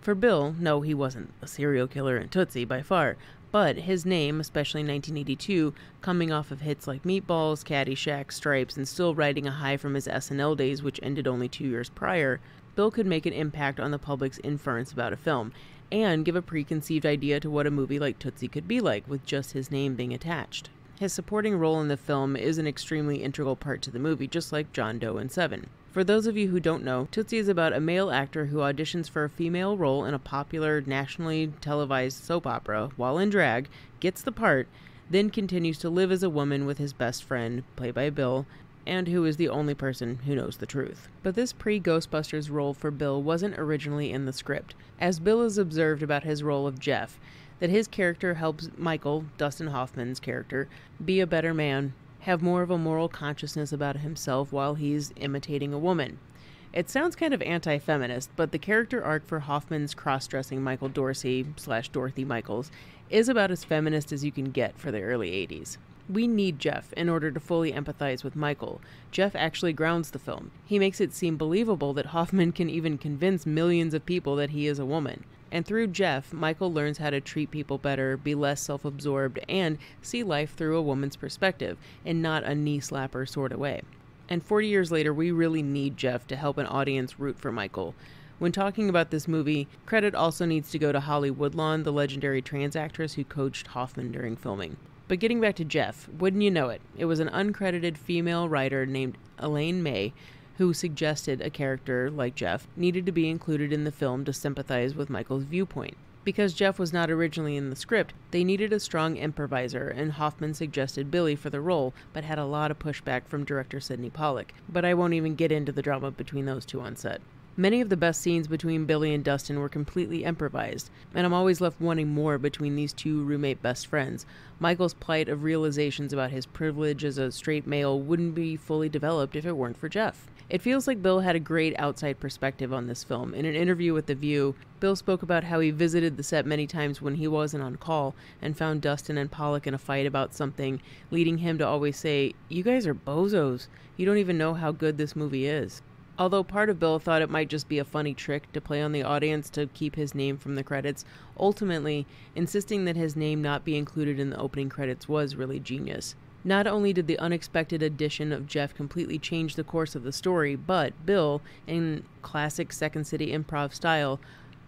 For Bill, no, he wasn't a serial killer in Tootsie by far, but his name, especially in 1982, coming off of hits like Meatballs, Caddyshack, Stripes, and still riding a high from his SNL days, which ended only 2 years prior, Bill could make an impact on the public's inference about a film, and give a preconceived idea to what a movie like Tootsie could be like, with just his name being attached. His supporting role in the film is an extremely integral part to the movie, just like John Doe in Se7en. For those of you who don't know, Tootsie is about a male actor who auditions for a female role in a popular, nationally televised soap opera while in drag, gets the part, then continues to live as a woman with his best friend, played by Bill, and who is the only person who knows the truth. But this pre-Ghostbusters role for Bill wasn't originally in the script, as Bill has observed about his role of Jeff, that his character helps Michael, Dustin Hoffman's character, be a better man, have more of a moral consciousness about himself while he's imitating a woman. It sounds kind of anti-feminist, but the character arc for Hoffman's cross-dressing Michael Dorsey / Dorothy Michaels is about as feminist as you can get for the early 80s. We need Jeff in order to fully empathize with Michael. Jeff actually grounds the film. He makes it seem believable that Hoffman can even convince millions of people that he is a woman. And through Jeff, Michael learns how to treat people better, be less self-absorbed, and see life through a woman's perspective, in not a knee-slapper sort of way. And 40 years later, we really need Jeff to help an audience root for Michael. When talking about this movie, credit also needs to go to Holly Woodlawn, the legendary trans actress who coached Hoffman during filming. But getting back to Jeff, wouldn't you know it, it was an uncredited female writer named Elaine May who suggested a character like Jeff needed to be included in the film to sympathize with Michael's viewpoint. Because Jeff was not originally in the script, they needed a strong improviser, and Hoffman suggested Billy for the role, but had a lot of pushback from director Sidney Pollack. But I won't even get into the drama between those two on set. Many of the best scenes between Billy and Dustin were completely improvised, and I'm always left wanting more between these two roommate best friends. Michael's plight of realizations about his privilege as a straight male wouldn't be fully developed if it weren't for Jeff. It feels like Bill had a great outside perspective on this film. In an interview with The View, Bill spoke about how he visited the set many times when he wasn't on call and found Dustin and Pollack in a fight about something, leading him to always say, "You guys are bozos. You don't even know how good this movie is." Although part of Bill thought it might just be a funny trick to play on the audience to keep his name from the credits, ultimately, insisting that his name not be included in the opening credits was really genius. Not only did the unexpected addition of Jeff completely change the course of the story, but Bill, in classic Second City improv style,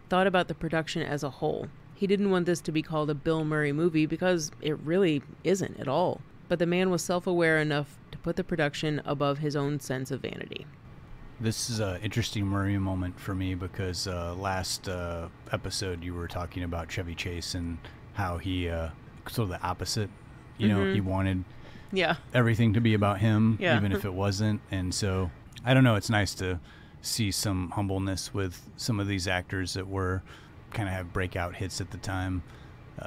thought about the production as a whole. He didn't want this to be called a Bill Murray movie because it really isn't at all. But the man was self-aware enough to put the production above his own sense of vanity. This is an interesting Murray moment for me because last episode you were talking about Chevy Chase and how he sort of the opposite. You know, he wanted everything to be about him, even if it wasn't. And so, I don't know, it's nice to see some humbleness with some of these actors that were kind of have breakout hits at the time.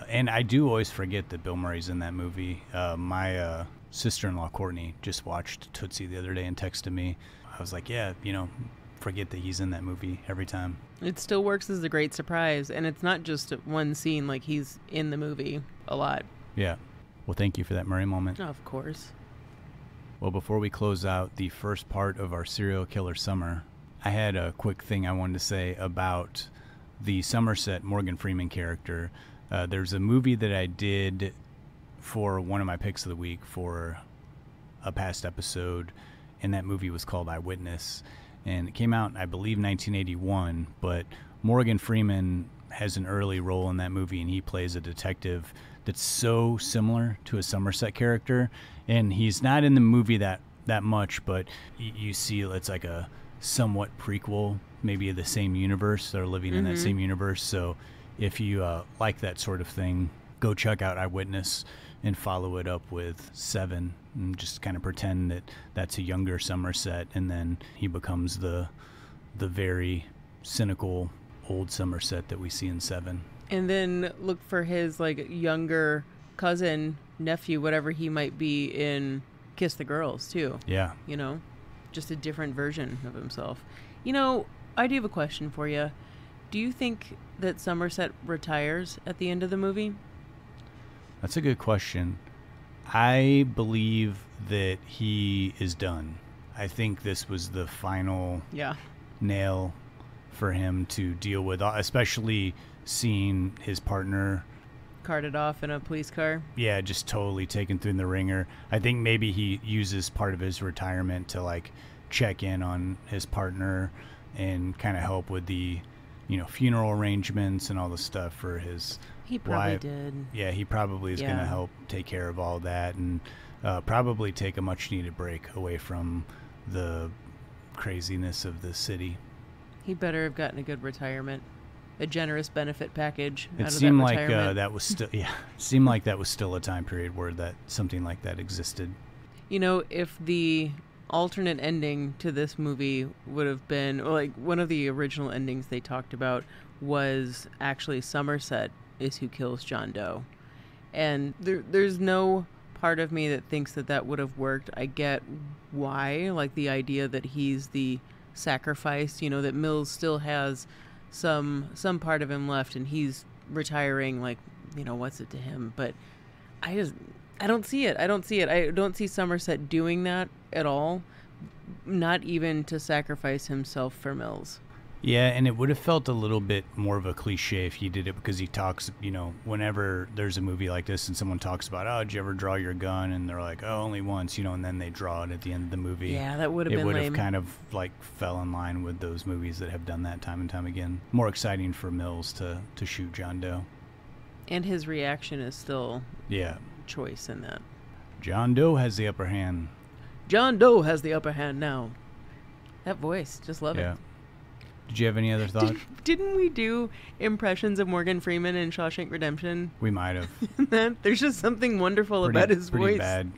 And I do always forget that Bill Murray's in that movie. My sister-in-law, Courtney, just watched Tootsie the other day and texted me. I was like, yeah, you know, forget that he's in that movie every time. It still works as a great surprise, and it's not just one scene, like he's in the movie a lot. Yeah. Well, thank you for that Murray moment. Oh, of course. Well, before we close out the first part of our serial killer summer, I had a quick thing I wanted to say about the Somerset Morgan Freeman character. There's a movie that I did for one of my picks of the week for a past episode, and that movie was called Eyewitness, and it came out, I believe, 1981, but Morgan Freeman has an early role in that movie, and he plays a detective that's so similar to a Somerset character. And he's not in the movie that much, but you see it's like a somewhat prequel, maybe of the same universe. They're living in that same universe. So if you like that sort of thing, go check out Eyewitness and follow it up with Se7en and just kind of pretend that that's a younger Somerset, and then he becomes the very cynical old Somerset that we see in Se7en. And then look for his like younger cousin, nephew, whatever he might be in Kiss the Girls too. Yeah. You know, just a different version of himself. You know, I do have a question for you. Do you think that Somerset retires at the end of the movie? That's a good question. I believe that he is done. I think this was the final nail for him to deal with, especially seeing his partner carted off in a police car. Yeah, just totally taken through the ringer. I think maybe he uses part of his retirement to like check in on his partner and kind of help with the, you know, funeral arrangements and all the stuff for his He probably wife. did. Yeah, he probably is going to help take care of all that, and probably take a much needed break away from the craziness of the city. He better have gotten a good retirement, a generous benefit package. It seemed like that was still seemed like that was still a time period where that something like that existed. You know, if the alternate ending to this movie would have been, or like one of the original endings they talked about was actually Somerset is who kills John Doe, and there's no part of me that thinks that that would have worked. I get why, like the idea that he's the sacrifice, you know, that Mills still has some part of him left and he's retiring, like, you know, what's it to him? But I don't see it. I don't see Somerset doing that at all, not even to sacrifice himself for Mills. Yeah, and it would have felt a little bit more of a cliche if he did it, because he talks, you know, whenever there's a movie like this and someone talks about, oh, did you ever draw your gun? And they're like, oh, only once, you know, and then they draw it at the end of the movie. Yeah, that would have been lame. It would lame. have kind of like fell in line with those movies that have done that time and time again. More exciting for Mills to shoot John Doe. And his reaction is still choice in that. John Doe has the upper hand. John Doe has the upper hand now. That voice, just love it. Did you have any other thoughts? Didn't we do impressions of Morgan Freeman in Shawshank Redemption? We might have. There's just something wonderful about his voice. Pretty bad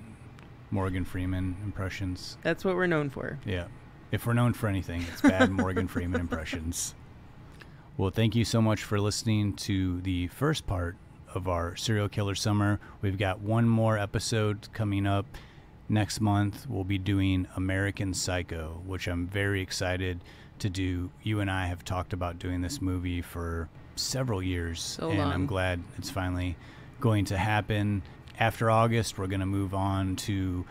Morgan Freeman impressions. That's what we're known for. Yeah. If we're known for anything, it's bad Morgan Freeman impressions. Well, thank you so much for listening to the first part of our serial killer summer. We've got one more episode coming up next month. We'll be doing American Psycho, which I'm very excited to do. You and I have talked about doing this movie for several years, and I'm glad it's finally going to happen. After August, we're going to move on to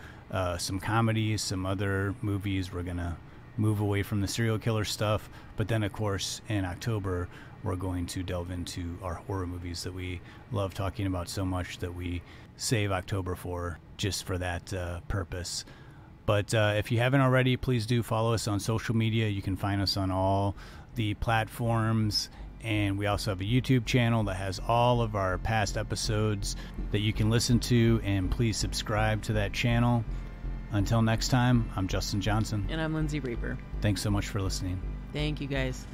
some comedies, some other movies. We're going to move away from the serial killer stuff, but then of course in October we're going to delve into our horror movies that we love talking about so much that we save October for, just for that purpose. But if you haven't already, please do follow us on social media. You can find us on all the platforms. And we also have a YouTube channel that has all of our past episodes that you can listen to. And please subscribe to that channel. Until next time, I'm Justin Johnson. And I'm Lindsay Reaper. Thanks so much for listening. Thank you, guys.